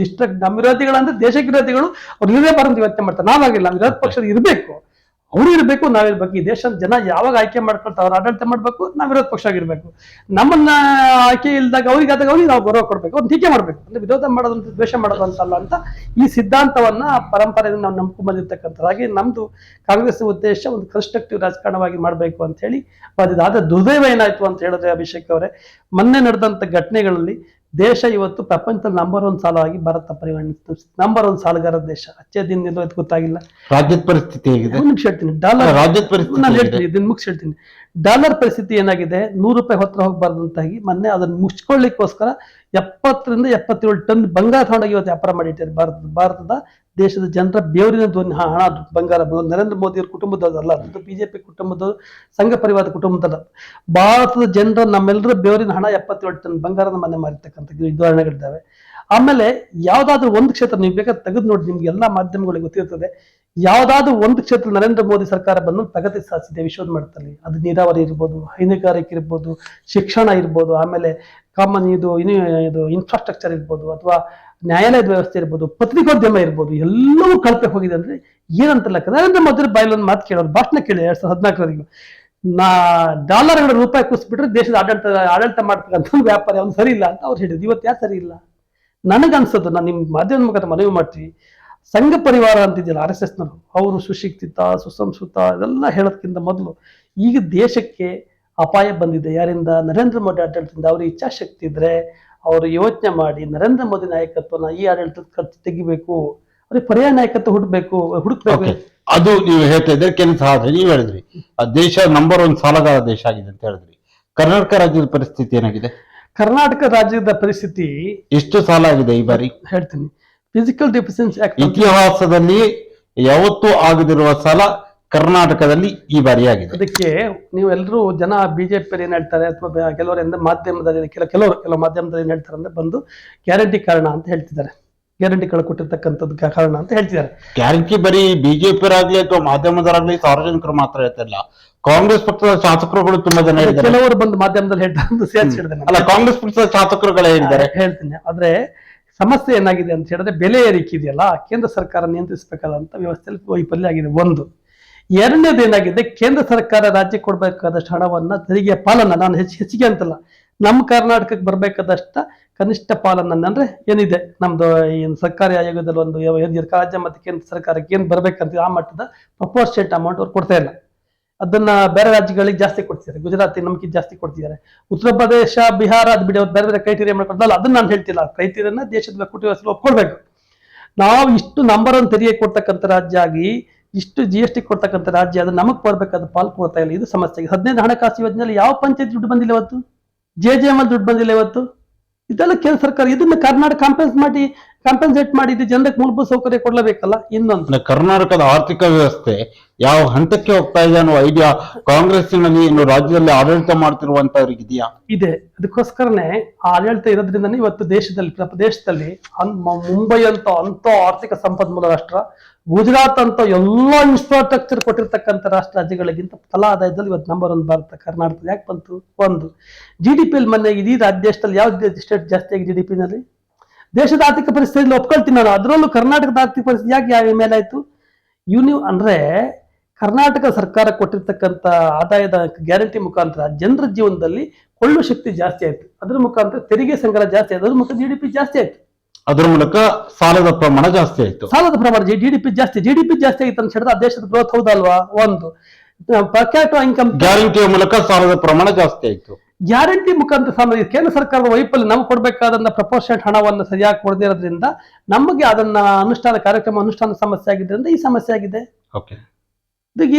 ನಮ್ಮ ವಿರೋಧಿಗಳಂದ್ರೆ ದೇಶಕ್ಕೆ ವಿರೋಧಿಗಳು ಅವ್ರು ಇರೇ ಬರೋದು ಯೋಚನೆ ಮಾಡ್ತಾರೆ. ನಾವಾಗಿಲ್ಲ, ವಿರೋಧ ಪಕ್ಷ ಇರಬೇಕು, ಅವರು ಇರಬೇಕು, ನಾವಿರ್ಬೇಕು. ಈ ದೇಶದ ಜನ ಯಾವಾಗ ಆಯ್ಕೆ ಮಾಡ್ಕೊಳ್ತಾರೆ ಅವ್ರು ಆಡಳಿತ ಮಾಡ್ಬೇಕು, ನಾವು ವಿರೋಧ ಪಕ್ಷ ಆಗಿರ್ಬೇಕು. ನಮ್ಮನ್ನ ಆಯ್ಕೆ ಇಲ್ದಾಗ ಅವ್ರಿಗೆ ನಾವು ಗೌರವ ಕೊಡ್ಬೇಕು, ಅವ್ರು ಟೀಕೆ ಮಾಡ್ಬೇಕು. ಅಂದ್ರೆ ವಿರೋಧ ಮಾಡೋದಂತ ದ್ವೇಷ ಮಾಡೋದು ಅಂತಲ್ಲ ಅಂತ ಈ ಸಿದ್ಧಾಂತವನ್ನ ಪರಂಪರೆಯಿಂದ ನಾವು ನಂಬ್ಕೊಂಡ್ ಬಂದಿರ್ತಕ್ಕಂಥದ್ದು. ಹಾಗೆ ನಮ್ದು ಕಾಂಗ್ರೆಸ್ ಉದ್ದೇಶ ಒಂದು ಕನ್ಸ್ಟ್ರಕ್ಟಿವ್ ರಾಜಕಾರಣವಾಗಿ ಮಾಡ್ಬೇಕು ಅಂತ ಹೇಳಿ ಆದ್ರೆ ದುರ್ದೈವ ಏನಾಯ್ತು ಅಂತ ಹೇಳಿದ್ರೆ ಅಭಿಷೇಕ್ ಅವರೇ, ಮೊನ್ನೆ ನಡೆದಂತ ಘಟನೆಗಳಲ್ಲಿ ದೇಶ ಇವತ್ತು ಪ್ರಪಂಚದ ನಂಬರ್ 1 ಸಾಲವಾಗಿ ಭಾರತ ಪರಿಗಣಿಸ್ತು. ನಂಬರ್ 1 ಸಾಲಗಾರ ದೇಶ. ಅಚ್ಚೇ ದಿನ ನಿಲ್ಲೋದು ಗೊತ್ತಾಗಿಲ್ಲ. ರಾಜ್ಯದ ಪರಿಸ್ಥಿತಿ ಹೇಗಿದೆ? ಹೇಳ್ತೀನಿ, ಡಾಲರ್ ರಾಜ್ಯದ ಪರಿಸ್ಥಿತಿ ನಾನು ಹೇಳ್ತೀನಿ, ಇದನ್ನ ಮುಗಿಸಿ ಹೇಳ್ತೀನಿ. ಡಾಲರ್ ಪರಿಸ್ಥಿತಿ ಏನಾಗಿದೆ, ₹100 ಹೊತ್ರ ಹೋಗ್ಬಾರ್ದಂತಾಗಿ ಮೊನ್ನೆ ಅದನ್ನ ಮುಚ್ಕೊಳ್ಳಿಕ್ಕೋಸ್ಕರ 70 ರಿಂದ 77 ಟನ್ ಬಂಗಾರ ತಗೊಂಡೋಗಿ ಇವತ್ತು ವ್ಯಾಪಾರ ಮಾಡಿಟ್ಟಿದ್ದಾರೆ. ಭಾರತದ ದೇಶದ ಜನರ ಬೇವರಿನ ಧ್ವನಿ ಹಣ ಬಂಗಾರ ನರೇಂದ್ರ ಮೋದಿ ಅವ್ರ ಕುಟುಂಬದಲ್ಲ, ಅದು BJP ಕುಟುಂಬದ ಸಂಘ ಪರಿವಾರ ಕುಟುಂಬದಲ್ಲ, ಭಾರತದ ಜನರ ನಮ್ಮೆಲ್ಲರ ಬೇವರಿನ ಹಣ 77 ಟನ್ ಬಂಗಾರದ ಮನೆ ಮಾರಿರ್ತಕ್ಕಂಥ ಉದಾಹರಣೆಗಳಿದ್ದಾವೆ. ಆಮೇಲೆ ಯಾವ್ದಾದ್ರು ಒಂದು ಕ್ಷೇತ್ರ ನೀವು ಬೇಕಾದ್ರೆ ತೆಗೆದು ನೋಡಿ, ನಿಮ್ಗೆ ಎಲ್ಲಾ ಮಾಧ್ಯಮಗಳಿಗೆ ಗೊತ್ತಿರ್ತದೆ, ಯಾವ್ದಾದ್ರು ಒಂದು ಕ್ಷೇತ್ರ ನರೇಂದ್ರ ಮೋದಿ ಸರ್ಕಾರ ಬಂದು ಪ್ರಗತಿ ಸಾಧಿಸಿದೆ ವಿಶ್ವದ ಮಟ್ಟದಲ್ಲಿ. ಅದು ನೀರಾವರಿ ಇರ್ಬೋದು, ಹೈನುಗಾರಿಕೆ ಇರ್ಬೋದು, ಶಿಕ್ಷಣ ಇರ್ಬೋದು, ಆಮೇಲೆ ಕಾಮನ್ ಇದು ಇನ್ಫ್ರಾಸ್ಟ್ರಕ್ಚರ್ ಇರ್ಬೋದು, ಅಥವಾ ನ್ಯಾಯಾಲಯದ ವ್ಯವಸ್ಥೆ ಇರ್ಬೋದು, ಪತ್ರಿಕೋದ್ಯಮ ಇರ್ಬೋದು, ಎಲ್ಲವೂ ಕಳಪೆ ಹೋಗಿದೆ. ಅಂದ್ರೆ ಏನಂತಲ್ಲ, ನರೇಂದ್ರ ಮೋದಿ ಬಾಯಲ್ಲಿ ಮಾತು ಕೇಳೋರು, ಭಾಷಣ ಕೇಳಿ 2014 ಡಾಲರ್ಗಳ ರೂಪಾಯಿ ಕೂಸ್ಬಿಟ್ರೆ ದೇಶದ ಆಡಳಿತ ಮಾಡ್ತಕ್ಕಂಥ ವ್ಯಾಪಾರ ಅವ್ನು ಸರಿ ಇಲ್ಲ ಅಂತ ಅವ್ರು ಹೇಳಿದ್ರು. ಇವತ್ತು ಯಾರು ಸರಿ ಇಲ್ಲ? ನನಗನ್ಸೋದು, ನಾನು ನಿಮ್ ಮಾಧ್ಯಮದ ಮುಖಾಂತರ ಮನವಿ ಮಾಡ್ತೀವಿ, ಸಂಘ ಪರಿವಾರ ಅಂತಿದ್ದಿಲ್ಲ RSSನವರು, ಅವರು ಸುಶಿಕ್ಷಿತ ಸುಸಂಸ್ಕೃತ ಇದೆಲ್ಲ ಹೇಳೋದಕ್ಕಿಂತ ಮೊದಲು ಈಗ ದೇಶಕ್ಕೆ ಅಪಾಯ ಬಂದಿದೆ ಯಾರಿಂದ? ನರೇಂದ್ರ ಮೋದಿ ಆಡಳಿತದಿಂದ. ಅವ್ರ ಇಚ್ಛಾಶಕ್ತಿ ಇದ್ರೆ ಅವರು ಯೋಚನೆ ಮಾಡಿ ನರೇಂದ್ರ ಮೋದಿ ನಾಯಕತ್ವನ ಈ ಆಡಳಿತದ ಖರ್ಚು ತೆಗಿಬೇಕು, ಅವ್ರಿಗೆ ಪರ್ಯಾಯ ನಾಯಕತ್ವ ಹುಡುಕ್ಬೇಕು. ಓಕೆ, ಅದು ನೀವು ಹೇಳ್ತಾ ಇದ್ರೆ ಕೆಲಸ ಆದ್ರೆ ನೀವು ಹೇಳಿದ್ರಿ ಆ ದೇಶ ನಂಬರ್ 1 ಸಾಲಗಾರ ದೇಶ ಆಗಿದೆ ಅಂತ ಹೇಳಿದ್ರಿ. ಕರ್ನಾಟಕ ರಾಜ್ಯದ ಪರಿಸ್ಥಿತಿ ಏನಾಗಿದೆ? ಕರ್ನಾಟಕ ರಾಜ್ಯದ ಪರಿಸ್ಥಿತಿ ಎಷ್ಟು ಸಾಲ ಆಗಿದೆ ಈ ಬಾರಿ? ಹೇಳ್ತೀನಿ. ಫಿಸಿಕಲ್ ಡೆಫಿಷಿಯನ್ಸಿ ಆಕ್ಟ್ ಇತಿಹಾಸದಲ್ಲಿ ಯಾವತ್ತೂ ಆಗದಿರುವ ಸಾಲ ಕರ್ನಾಟಕದಲ್ಲಿ ಈ ಬಾರಿ ಆಗಿದೆ. ಅದಕ್ಕೆ ನೀವು ಎಲ್ಲರೂ ಜನ ಬಿಜೆಪಿ ಏನ್ ಹೇಳ್ತಾರೆ ಅಥವಾ ಕೆಲವರಿಂದ ಮಾಧ್ಯಮದಲ್ಲಿ ಕೆಲವು ಮಾಧ್ಯಮದಲ್ಲಿ ಏನ್ ಹೇಳ್ತಾರೆ ಅಂದ್ರೆ ಬಂದು ಗ್ಯಾರಂಟಿ ಕಾರಣ ಅಂತ ಹೇಳ್ತಿದ್ದಾರೆ, ಗ್ಯಾರಂಟಿಗಳು ಕೊಟ್ಟಿರ್ತಕ್ಕಂಥದ್ದು ಕಾರಣ ಅಂತ ಹೇಳ್ತಿದ್ದಾರೆ. ಗ್ಯಾರಂಟಿ ಬರೀ ಬಿಜೆಪಿಯರಾಗ್ಲಿ ಅಥವಾ ಮಾಧ್ಯಮದವರಾಗ್ಲಿ ಸಾರ್ವಜನಿಕರು ಮಾತ್ರ ಹೇಳ್ತಿಲ್ಲ, ಕಾಂಗ್ರೆಸ್ ಪಕ್ಷದ ಶಾಸಕರುಗಳು ತುಂಬಾ ಜನ ಹೇಳಿದ್ದಾರೆ. ಕೆಲವರು ಬಂದು ಮಾಧ್ಯಮದಲ್ಲಿ ಹೇಳ್ತಾರೆ ಅಲ್ಲ, ಕಾಂಗ್ರೆಸ್ ಪಕ್ಷದ ಶಾಸಕರುಗಳೇ ಹೇಳಿದ್ದಾರೆ. ಹೇಳ್ತೀನಿ. ಆದ್ರೆ ಸಮಸ್ಯೆ ಏನಾಗಿದೆ ಅಂತ ಹೇಳಿದ್ರೆ ಬೆಲೆ ಏರಿಕೆ ಇದೆಯಲ್ಲ, ಕೇಂದ್ರ ಸರ್ಕಾರ ನಿಯಂತ್ರಿಸಬೇಕಾದಂತ ವ್ಯವಸ್ಥೆಯಲ್ಲಿ ವೈಫಲ್ಯ ಆಗಿದೆ ಒಂದು. ಎರಡನೇದು ಏನಾಗಿದೆ, ಕೇಂದ್ರ ಸರ್ಕಾರ ರಾಜ್ಯಕ್ಕೆ ಕೊಡ್ಬೇಕಾದಷ್ಟು ಹಣವನ್ನ ತೆರಿಗೆಯ ಪಾಲನ್ನ, ನಾನು ಹೆಚ್ಚಿಗೆ ಅಂತಲ್ಲ, ನಮ್ಮ ಕರ್ನಾಟಕಕ್ಕೆ ಬರ್ಬೇಕಾದಷ್ಟ ಕನಿಷ್ಠ ಪಾಲನ್ನ ಅಂದ್ರೆ ಏನಿದೆ ನಮ್ದು ಏನು ಸರ್ಕಾರಿ ಆಯೋಗದಲ್ಲಿ ಒಂದು ರಾಜ್ಯ ಮತ್ತು ಕೇಂದ್ರ ಸರ್ಕಾರಕ್ಕೆ ಏನ್ ಬರ್ಬೇಕಂತ ಆ ಮಟ್ಟದ ಪ್ರಪೋರ್ಷೇಟ್ ಅಮೌಂಟ್ ಅವ್ರು ಕೊಡ್ತಾ ಇಲ್ಲ. ಅದನ್ನ ಬೇರೆ ರಾಜ್ಯಗಳಿಗೆ ಜಾಸ್ತಿ ಕೊಡ್ತಿದ್ದಾರೆ. ಗುಜರಾತ್ ನಮ್ಗೆ ಜಾಸ್ತಿ ಕೊಡ್ತಿದ್ದಾರೆ. ಉತ್ತರ ಪ್ರದೇಶ, ಬಿಹಾರ ಅದು ಬಿಡಿ, ಅವ್ರು ಬೇರೆ ಬೇರೆ ಕ್ರೈಟೀರಿಯಾ ಮಾಡ್ಕೊಡ್ತಲ್ಲ, ಅದನ್ನ ನಾನು ಹೇಳ್ತಿಲ್ಲ. ಕ್ರೈಟೀರಿಯಾನ ದೇಶದ ಒಕ್ಕೂಟ ವ್ಯವಸ್ಥೆ ಒಪ್ಕೊಳ್ಬೇಕು. ನಾವು ಇಷ್ಟು ನಂಬರ್ 1 ತೆರಿಗೆ ಕೊಡ್ತಕ್ಕಂಥ ರಾಜ್ಯ ಆಗಿ ಇಷ್ಟು GST ಕೊಡ್ತಕ್ಕಂಥ ರಾಜ್ಯ ಅದು ನಮಗ್ ಬರ್ಬೇಕಾದ ಪಾಲ್ ಕೊಡ್ತಾ ಇಲ್ಲ. ಇದು ಸಮಸ್ಯೆ. 15 ಹಣಕಾಸು ಯೋಜನೆಯಲ್ಲಿ ಯಾವ ಪಂಚಾಯತ್ ದುಡ್ಡು ಬಂದಿಲ್ಲ ಇವತ್ತು, JJM ದುಡ್ಡು ಬಂದಿಲ್ಲ ಇವತ್ತು. ಇದೆಲ್ಲ ಕೇಂದ್ರ ಸರ್ಕಾರ, ಇದನ್ನ ಕರ್ನಾಟಕ ಕಾಂಪೆನ್ಸೇಟ್ ಮಾಡಿ ಇದು ಜನರಿಗೆ ಮೂಲಭೂತ ಸೌಕರ್ಯ ಕೊಡ್ಲೇಬೇಕಲ್ಲ. ಇನ್ನೊಂದು, ಕರ್ನಾಟಕದ ಆರ್ಥಿಕ ವ್ಯವಸ್ಥೆ ಯಾವ ಹಂತಕ್ಕೆ ಹೋಗ್ತಾ ಇದೆ ಅನ್ನೋ ಐಡಿಯಾ ಕಾಂಗ್ರೆಸ್ಸಿನಲ್ಲಿ ಇನ್ನು ರಾಜ್ಯದಲ್ಲಿ ಆಡಳಿತ ಮಾಡ್ತಿರುವಂತವ್ರಿಗೆ ಇದೆಯಾ? ಇದೆ. ಅದಕ್ಕೋಸ್ಕರನೇ ಆಡಳಿತ ಇರೋದ್ರಿಂದನೇ ಇವತ್ತು ದೇಶದಲ್ಲಿ ಮುಂಬೈ ಅಂತ ಆರ್ಥಿಕ ಸಂಪನ್ಮೂಲ ರಾಷ್ಟ್ರ, ಗುಜರಾತ್ ಅಂತ ಎಲ್ಲ ಇನ್ಫ್ರಾಸ್ಟ್ರಕ್ಚರ್ ಕೊಟ್ಟಿರ್ತಕ್ಕಂಥ ರಾಜ್ಯಗಳಿಗಿಂತ ತಲಾ ಆದಾಯದಲ್ಲಿ ಇವತ್ತು ನಂಬರ್ 1 ಭಾರತ ಕರ್ನಾಟಕ ಯಾಕೆ ಬಂತು? ಒಂದು, GDP ಮೊನ್ನೆ ಇಡೀ ದೇಶದಲ್ಲಿ ಯಾವ ಸ್ಟೇಟ್ ಜಾಸ್ತಿ ಆಗಿ GDP ನಲ್ಲಿ? ದೇಶದ ಆರ್ಥಿಕ ಪರಿಸ್ಥಿತಿಯಲ್ಲಿ ಒಪ್ಕೊಳ್ತೀನಿ ನಾನು, ಅದರಲ್ಲೂ ಕರ್ನಾಟಕದ ಆರ್ಥಿಕ ಪರಿಸ್ಥಿತಿ ಯಾಕೆ ಯಾವ ಮೇಲಾಯ್ತು? ಅಂದ್ರೆ ಕರ್ನಾಟಕ ಸರ್ಕಾರ ಕೊಟ್ಟಿರ್ತಕ್ಕಂಥ ಆದಾಯದ ಗ್ಯಾರಂಟಿ ಮುಖಾಂತರ ಜನರ ಜೀವನದಲ್ಲಿ ಕೊಳ್ಳುವ ಶಕ್ತಿ ಜಾಸ್ತಿ ಆಯ್ತು, ಅದ್ರ ಮುಖಾಂತರ ತೆರಿಗೆ ಸಂಗ್ರಹ ಜಾಸ್ತಿ ಆಯ್ತು, ಅದ್ರ ಮುಖಾಂತರ GDP ಜಾಸ್ತಿ ಆಯ್ತು, ಅದ್ರ ಮೂಲಕ ಸಾಲದ ಪ್ರಮಾಣ ಜಾಸ್ತಿ ಆಯ್ತು. ಸಾಲದ ಪ್ರಮಾಣ GDP ಜಾಸ್ತಿ ಆಯ್ತು ಅಂತ ಹೇಳಿದ್ರೆ ಆ ದೇಶದ ಗ್ರೋತ್ ಹೌದಲ್ವಾ? ಒಂದು, ಪರ್ ಕ್ಯಾಪಿಟಲ್ ಇನ್ಕಮ್ ಗ್ಯಾರಂಟಿಯ ಮೂಲಕ ಸಾಲದ ಪ್ರಮಾಣ ಜಾಸ್ತಿ ಆಯ್ತು. ಗ್ಯಾರಂಟಿ ಮುಖಾಂತರ ಸಾಲ, ಕೇಂದ್ರ ಸರ್ಕಾರದ ವೈಫಲ್ಯ, ನಮ್ಗೆ ಕೊಡ್ಬೇಕಾದಂತ ಪ್ರಪೋರ್ಷನ್ ಹಣವನ್ನು ಸರಿಯಾಗಿ ಕೊಡದಿರೋದ್ರಿಂದ ನಮಗೆ ಅದನ್ನ ಅನುಷ್ಠಾನ ಸಮಸ್ಯೆ ಆಗಿದ್ರಿಂದ ಈ ಸಮಸ್ಯೆ ಆಗಿದೆ.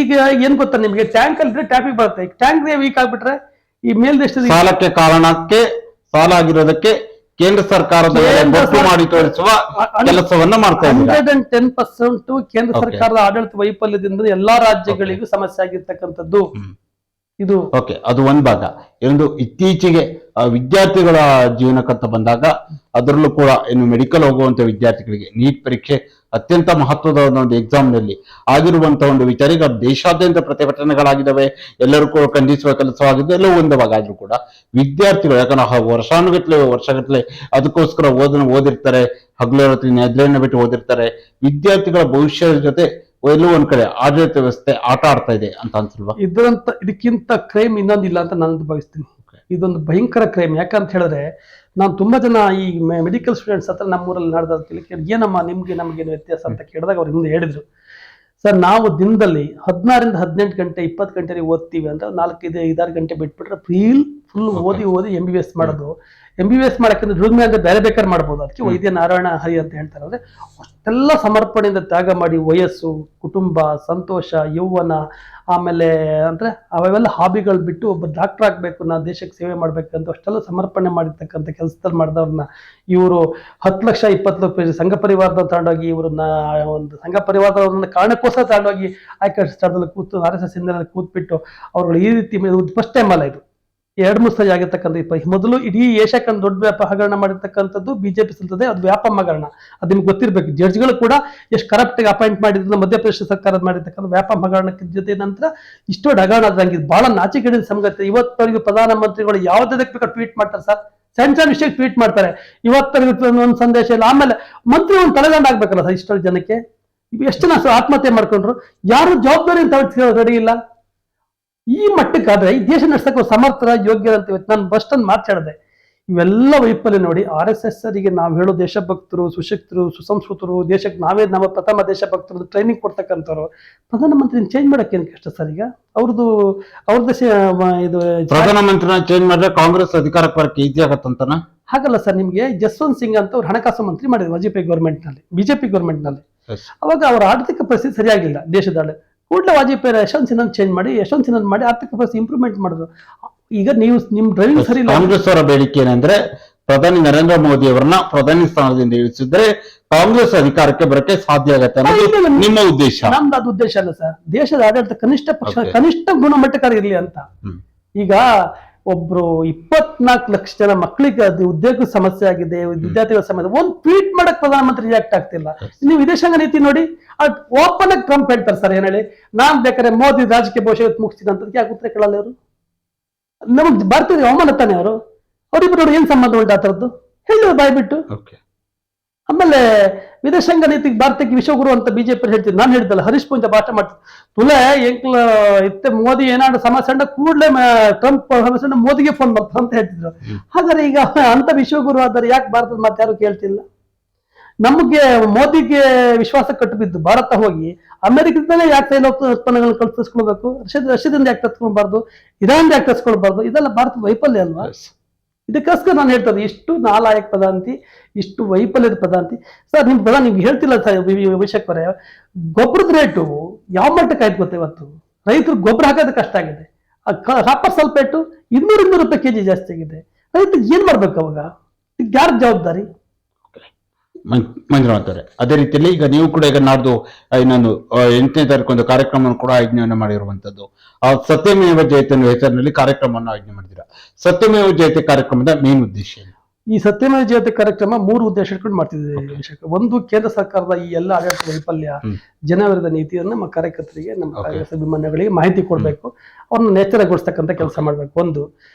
ಈಗ ಏನ್ ಗೊತ್ತಾ ನಿಮ್ಗೆ, ಟ್ಯಾಂಕ್ ಅಲ್ಲಿ ಟ್ಯಾಪಿಗೆ ಬರುತ್ತೆ, ಟ್ಯಾಂಕ್ ವೀಕ್ ಆಗ್ಬಿಟ್ರೆ ಈ ಮೇಲ್ದೇಶದ ಸಾಲಕ್ಕೆ ಕಾರಣಕ್ಕೆ ಸಾಲ ಆಗಿರೋದಕ್ಕೆ ಕೇಂದ್ರ ಸರ್ಕಾರದ ಮಾಡಿ ತೋರಿಸುವ ಕೆಲಸವನ್ನ ಮಾಡ್ತಾ ಇದ್ದಾರೆ. 110% ಕೇಂದ್ರ ಸರ್ಕಾರದ ಆಡಳಿತ ವೈಫಲ್ಯದಿಂದ ಎಲ್ಲಾ ರಾಜ್ಯಗಳಿಗೂ ಸಮಸ್ಯೆ ಆಗಿರ್ತಕ್ಕಂಥದ್ದು ಇದು. ಓಕೆ, ಅದು ಒಂದ್ ಭಾಗ. ಒಂದು ಇತ್ತೀಚೆಗೆ ವಿದ್ಯಾರ್ಥಿಗಳ ಜೀವನಕ್ಕಂತ ಬಂದಾಗ ಅದರಲ್ಲೂ ಕೂಡ ಇನ್ನು ಮೆಡಿಕಲ್ ಹೋಗುವಂತ ವಿದ್ಯಾರ್ಥಿಗಳಿಗೆ ನೀಟ್ ಪರೀಕ್ಷೆ ಅತ್ಯಂತ ಮಹತ್ವದ ಒಂದು ಎಕ್ಸಾಮ್ ನಲ್ಲಿ ಆಗಿರುವಂತಹ ಒಂದು ವಿಚಾರ ಈಗ ದೇಶಾದ್ಯಂತ ಪ್ರತಿಭಟನೆಗಳಾಗಿದ್ದಾವೆ, ಎಲ್ಲರೂ ಕೂಡ ಖಂಡಿಸುವ ಕೆಲಸವಾಗಿದೆ. ಎಲ್ಲವೂ ಒಂದು ಭಾಗ ಆದ್ರೂ ಕೂಡ ವಿದ್ಯಾರ್ಥಿಗಳು, ಯಾಕಂದ್ರೆ ವರ್ಷಗಟ್ಟಲೆ ಅದಕ್ಕೋಸ್ಕರ ಓದಿರ್ತಾರೆ, ಹಗಲು ರಾತ್ರಿ ನಿದ್ರೆಯನ್ನ ಬಿಟ್ಟು ಓದಿರ್ತಾರೆ. ವಿದ್ಯಾರ್ಥಿಗಳ ಭವಿಷ್ಯದ ಜೊತೆ ಎಲ್ಲೋ ಒಂದ್ ಕಡೆ ಆಡಳಿತ ವ್ಯವಸ್ಥೆ ಆಟ ಆಡ್ತಾ ಇದೆ ಅಂತ ಅನ್ಸಲ್ವಾ? ಇದಕ್ಕಿಂತ ಕ್ರೈಮ್ ಇನ್ನೊಂದಿಲ್ಲ ಅಂತ ನಾನು ಭಾವಿಸ್ತೀನಿ. ಇದೊಂದು ಭಯಂಕರ ಕ್ರೈಮ್. ಯಾಕಂತ ಹೇಳಿದ್ರೆ ನಾನು ತುಂಬಾ ಜನ ಈ ಮೆಡಿಕಲ್ ಸ್ಟೂಡೆಂಟ್ಸ್ ಹತ್ರ ನಮ್ಮೂರಲ್ಲಿ ನಡೆದ ಏನಮ್ಮ ನಮ್ಗೇನು ವ್ಯತ್ಯಾಸ ಅಂತ ಕೇಳಿದಾಗ ಅವ್ರು ಹಿಂದೆ ಹೇಳಿದ್ರು, ಸರ್ ನಾವು ದಿನದಲ್ಲಿ 16 ರಿಂದ 18 ಗಂಟೆ 20 ಗಂಟೆ ಓದ್ತೀವಿ ಅಂದ್ರೆ 4-5 ಗಂಟೆ ಬಿಟ್ಬಿಟ್ರೆ ಫುಲ್ ಓದಿ MBBS ಮಾಡೋದು. MBBS ಮಾಡಕ್ಕೆ ದುಡಿಮೆ ಅಂದ್ರೆ ಬೇರೆ ಬೇಕಾದ್ರೆ ಮಾಡ್ಬೋದು. ಅದಕ್ಕೆ ವೈದ್ಯ ನಾರಾಯಣ ಹರಿ ಅಂತ ಹೇಳ್ತಾರೆ. ಅಂದ್ರೆ ಅಷ್ಟೆಲ್ಲ ಸಮರ್ಪಣೆಯಿಂದ ತ್ಯಾಗ ಮಾಡಿ ವಯಸ್ಸು, ಕುಟುಂಬ, ಸಂತೋಷ, ಯೌವನ, ಆಮೇಲೆ ಅಂದ್ರೆ ಅವೆಲ್ಲ ಹಾಬಿಗಳು ಬಿಟ್ಟು ಒಬ್ಬ ಡಾಕ್ಟರ್ ಆಗ್ಬೇಕು, ನಾವು ದೇಶಕ್ಕೆ ಸೇವೆ ಮಾಡ್ಬೇಕಂತ ಅಷ್ಟೆಲ್ಲ ಸಮರ್ಪಣೆ ಮಾಡಿರ್ತಕ್ಕಂಥ ಕೆಲಸದಲ್ಲಿ ಮಾಡಿದವ್ರನ್ನ ಇವರು 10 ಲಕ್ಷ 20 ಲಕ್ಷ ಸಂಘ ಪರಿವಾರದ ತಗೊಂಡೋಗಿ ಇವ್ರನ್ನ ಒಂದು ಸಂಘ ಪರಿವಾರದವ್ರನ್ನ ಕಾರಣಕ್ಕೋಸ್ಕರ ತಗೊಂಡೋಗಿ ಆಯ್ಕೆ ಸ್ಥಳದಲ್ಲಿ ಕೂತು RSS ಹಿಂದೆ ಕೂತ್ಬಿಟ್ಟು ಅವ್ರುಗಳು ಈ ರೀತಿ ಫಸ್ಟ್ ಟೈಮ್ ಅಲ್ಲ, ಇದು 2-3 ಸರಿ ಆಗಿರ್ತಕ್ಕಂಥ. ಮೊದಲು ಇಡೀ ಏಷ್ಯಾಕ್ಕೆ ದೊಡ್ಡ ವ್ಯಾಪಾರ ಹಗರಣ ಮಾಡಿರ್ತಕ್ಕಂಥದ್ದು ಬಿಜೆಪಿ ಸಲ್ತದೆ, ಅದು ವ್ಯಾಪಮ ಹಗರಣ. ಅದು ನಿಮ್ಗೆ ಗೊತ್ತಿರ್ಬೇಕು. ಜಡ್ಜ್ಗಳು ಕೂಡ ಎಷ್ಟು ಕರಪ್ಟ್ ಆಗಿ ಅಪಾಯಿಂಟ್ ಮಾಡಿದ್ರು ಮಧ್ಯಪ್ರದೇಶ ಸರ್ಕಾರ ಮಾಡಿರ್ತಕ್ಕಂಥ ವ್ಯಾಪಮ ಹಗರಣಕ್ಕೆ ಜೊತೆ ನಂತರ ಇಷ್ಟೊಂದು ಹಗರಣ ಆದಂಗೆ ಬಹಳ ನಾಚಿಕೆಡಿನ ಸಂಗತಿ. ಇವತ್ತವರೆಗೂ ಪ್ರಧಾನಮಂತ್ರಿಗಳು ಯಾವ್ದಕ್ಕೆ ಬೇಕಾದ್ರೆ ಟ್ವೀಟ್ ಮಾಡ್ತಾರೆ ಸರ್, ಸಣ್ಣ ವಿಷಯಕ್ಕೆ ಟ್ವೀಟ್ ಮಾಡ್ತಾರೆ. ಇವತ್ತವರೆಗೂ ಒಂದು ಸಂದೇಶ ಇಲ್ಲ. ಆಮೇಲೆ ಮಂತ್ರಿ ಒಂದು ತಲೆದಂಡ ಆಗ್ಬೇಕಲ್ಲ ಸರ್ ಇಷ್ಟೊಂದು ಜನಕ್ಕೆ. ಎಷ್ಟು ಜನ ಆತ್ಮಹತ್ಯೆ ಮಾಡ್ಕೊಂಡ್ರು, ಯಾರು ಜವಾಬ್ದಾರಿ ಅಂತ ರೆಡಿ ಇಲ್ಲ. ಈ ಮಟ್ಟಕ್ಕಾದ್ರೆ ಈ ದೇಶ ನಡೆಸಕ್ಕೆ ಸಮರ್ಥರ ಯೋಗ್ಯರ ಅಂತ ನಾನು ಬಷ್ಟೊಂದು ಮಾತಾಡಿದೆ. ಇವೆಲ್ಲ ವೈಫಲ್ಯ ನೋಡಿ RSS ಅವರಿಗೆ ನಾವು ಹೇಳೋ ದೇಶಭಕ್ತರು, ಸುಶಕ್ತರು, ಸುಸಂಸ್ಕೃತರು, ದೇಶಕ್ಕೆ ನಾವೇ ನಮ್ಮ ಪ್ರಥಮ ದೇಶಭಕ್ತರು ಟ್ರೈನಿಂಗ್ ಕೊಡ್ತಕ್ಕಂಥವ್ರು ಪ್ರಧಾನಮಂತ್ರಿನ ಚೇಂಜ್ ಮಾಡಕ್ಕೆ ಏನ್ ಕಷ್ಟ ಸರ್? ಈಗ ಅವ್ರದ್ದು ಇದು ಪ್ರಧಾನಮಂತ್ರಿನ ಚೇಂಜ್ ಮಾಡಿದ್ರೆ ಕಾಂಗ್ರೆಸ್ ಅಧಿಕಾರಕ್ಕೆ ಬರಕ್ಕೆ ಈಸಿ ಆಗತ್ತಂತನ? ಹಾಗಲ್ಲ ಸರ್. ನಿಮ್ಗೆ ಜಸ್ವಂತ್ ಸಿಂಗ್ ಅಂತ ಅವ್ರು ಹಣಕಾಸು ಮಂತ್ರಿ ಮಾಡಿದ್ರು ಬಿಜೆಪಿ ಗೌರ್ಮೆಂಟ್ ನಲ್ಲಿ. ಅವಾಗ ಅವರ ಆರ್ಥಿಕ ಪರಿಸ್ಥಿತಿ ಸರಿಯಾಗಿಲ್ಲ ದೇಶದ ಕೂಡಲೇ ವಾಜಪೇಯಿ ಯಶವಂತ್ ಸಿನ್ಹಾ ಚೇಂಜ್ ಮಾಡಿ ಯಶವಂತ್ ಸಿನ್ಹಾ ಮಾಡಿ ಆರ್ಥಿಕ ಪರಿಸ್ಥಿತಿ ಇಂಪ್ರೂವ್ಮೆಂಟ್ ಮಾಡಿದ್ರು. ಈಗ ನೀವು ನಿಮ್ ಡ್ರೈವಿಂಗ್ ಸರಿ ಇಲ್ಲ. ಕಾಂಗ್ರೆಸ್ ಅವರ ಬೇಡಿಕೆ ಏನಂದ್ರೆ ಪ್ರಧಾನಿ ನರೇಂದ್ರ ಮೋದಿ ಅವರನ್ನ ಪ್ರಧಾನಿ ಸ್ಥಾನದಿಂದ ಇಳಿಸಿದ್ರೆ ಕಾಂಗ್ರೆಸ್ ಅಧಿಕಾರಕ್ಕೆ ಬರಕ್ಕೆ ಸಾಧ್ಯ ಆಗತ್ತೆ ಅನ್ನೋದು ನಿಮ್ಮ ಉದ್ದೇಶ. ನಮ್ದು ಅದು ಉದ್ದೇಶ ಅಲ್ಲ ಸರ್, ದೇಶದ ಆಡಳಿತ ಕನಿಷ್ಠ ಪಕ್ಷ ಕನಿಷ್ಠ ಗುಣಮಟ್ಟಕಾರ ಇರ್ಲಿ ಅಂತ. ಈಗ ಒಬ್ರು 24 ಲಕ್ಷ ಜನ ಮಕ್ಕಳಿಗೆ ಅದು ಉದ್ಯೋಗ ಸಮಸ್ಯೆ ಆಗಿದೆ, ವಿದ್ಯಾರ್ಥಿಗಳ ಸಮಸ್ಯೆ, ಒಂದು ಟ್ವೀಟ್ ಮಾಡಕ್ ಪ್ರಧಾನಮಂತ್ರಿ ರಿಯಾಕ್ಟ್ ಆಗ್ತಿಲ್ಲ. ನೀವು ವಿದೇಶಾಂಗ ನೀತಿ ನೋಡಿ, ಓಪನ್ ಆಗಿ ಟ್ರಂಪ್ ಹೇಳ್ತಾರೆ ಸರ್ ಏನ್ ಹೇಳಿ, ನಾನ್ ಬೇಕಾದ್ರೆ ಮೋದಿ ರಾಜಕೀಯ ಭವಿಷ್ಯ ಮುಗಿಸ್ತೀನಿ ಅಂತ ಯಾಕೆ ಉತ್ತರ ಕೇಳಲ್ಲ ಅವರು? ನಮಗ್ ಭಾರತೀಯ ಅವಮಾನ ತಾನೆ ಅವರು. ಅವ್ರಿಬ್ರು ಏನ್ ಸಂಬಂಧ ಉಂಟು ಆ ಥರದ್ದು ಹೇಳಿ ಬಾಯ್ಬಿಟ್ಟು. ಆಮೇಲೆ ವಿದೇಶಾಂಗ ನೀತಿಗೆ ಭಾರತಕ್ಕೆ ವಿಶ್ವಗುರು ಅಂತ ಬಿಜೆಪಿ ಹೇಳ್ತಿದ್ರು. ನಾನು ಹೇಳಿದ್ದಲ್ಲ, ಹರೀಶ್ ಪೂಂಜ ಭಾಷಣ ಮಾಡ್ತಿದ್ರು. ತುಲೆ ಎಂಕ್ಲ ಇತ್ತೆ ಮೋದಿ ಏನಾದ್ರು ಸಮಸ್ಯೆ ಕೂಡಲೇ ಟ್ರಂಪ್ ಸಮಸ್ಯೆ ಮೋದಿಗೆ ಫೋನ್ ಮಾಡ್ತಾರೆ ಅಂತ ಹೇಳ್ತಿದ್ರು. ಹಾಗಾದ್ರೆ ಈಗ ಅಂತ ವಿಶ್ವಗುರು ಆದರೆ ಯಾಕೆ ಭಾರತದ ಮಾತು ಯಾರು ಕೇಳ್ತಿಲ್ಲ? ನಮಗೆ ಮೋದಿಗೆ ವಿಶ್ವಾಸ ಕಟ್ಟಬಿದ್ದು ಭಾರತ ಹೋಗಿ ಅಮೆರಿಕದಿಂದಲೇ ಯಾಕೆ ತೈಲ ಉತ್ಪನ್ನಗಳನ್ನು ಕಲ್ಪಿಸ್ಕೊಳ್ಬೇಕು? ರಷ್ಯಾದಿಂದ ಯಾಕೆ ತರ್ಸ್ಕೊಳ್ಬಾರ್ದು? ಇರಾನ್ ಯಾಕೆ ತರ್ಸ್ಕೊಳ್ಬಾರ್ದು? ಇದೆಲ್ಲ ಭಾರತದ ವೈಫಲ್ಯ ಅಲ್ವಾ? ಇದಕ್ಕೋಸ್ಕರ ನಾನು ಹೇಳ್ತದೆ, ಇಷ್ಟು ನಾಲಾಯಕ ಪದಾಂತಿ, ಇಷ್ಟು ವೈಫಲ್ಯದ ಪದಾಂತಿ ಸರ್. ನಿಮ್ ಪ್ರಧಾನ ನೀವು ಹೇಳ್ತಿಲ್ಲ ಸರ್ ವಿಷಯಕ್ಕವರೇ, ಗೊಬ್ಬರದ ರೇಟು ಯಾವ ಮಟ್ಟಕ್ಕೆ ಆಯ್ತು ಗೊತ್ತ? ಇವತ್ತು ರೈತರು ಗೊಬ್ಬರ ಹಾಕೋದು ಕಷ್ಟ ಆಗಿದೆ. ಕಾಪರ್ ಸಲ್ಫೇಟು 200 ರೂಪಾಯಿ ಕೆಜಿ ಜಾಸ್ತಿ ಆಗಿದೆ. ರೈತರಿಗೆ ಏನ್ ಮಾಡ್ಬೇಕು ಅವಾಗ? ಯಾರ ಜವಾಬ್ದಾರಿ? ಮಂಜುನಾಥ್ ಅವರೇ, ಅದೇ ರೀತಿಯಲ್ಲಿ ಈಗ ನೀವು ಕೂಡ ಈಗ ನಾಡ್ದು ಇನ್ನೊಂದು 8ನೇ ತಾರೀಕು ಒಂದು ಕಾರ್ಯಕ್ರಮವನ್ನು ಕೂಡ ಆಯೋಜನೆ ಮಾಡಿರುವಂತದ್ದು. ಆ ಸತ್ಯಮೇವ ಜಯತೆ ಅನ್ನೋ ಹೆಸರಿನಲ್ಲಿ ಕಾರ್ಯಕ್ರಮವನ್ನು ಆಯೋಜನೆ ಮಾಡಿದ್ದೀರಾ. ಸತ್ಯಮೇವ ಜಯತೆ ಕಾರ್ಯಕ್ರಮದ ಮೇನ್ ಉದ್ದೇಶ ಏನು? ಈ ಸತ್ಯಮೇವ ಜಯತೆ ಕಾರ್ಯಕ್ರಮ 3 ಉದ್ದೇಶ ಇಟ್ಕೊಂಡು ಮಾಡ್ತಿದ್ದೇವೆ. ಒಂದು, ಕೇಂದ್ರ ಸರ್ಕಾರದ ಈ ಎಲ್ಲ ಆಡಳಿತ ವೈಫಲ್ಯ, ಜನವಿರೋಧ ನೀತಿಯನ್ನು ನಮ್ಮ ಕಾರ್ಯಕರ್ತರಿಗೆ, ನಮ್ಮ ಕಾಂಗ್ರೆಸ್ ಅಭಿಮಾನಿಗಳಿಗೆ ಮಾಹಿತಿ ಕೊಡಬೇಕು, ಅವ್ರನ್ನ ಎಚ್ಚರಗೊಳಿಸ್ತಕ್ಕಂಥ ಕೆಲಸ ಮಾಡ್ಬೇಕು ಒಂದು.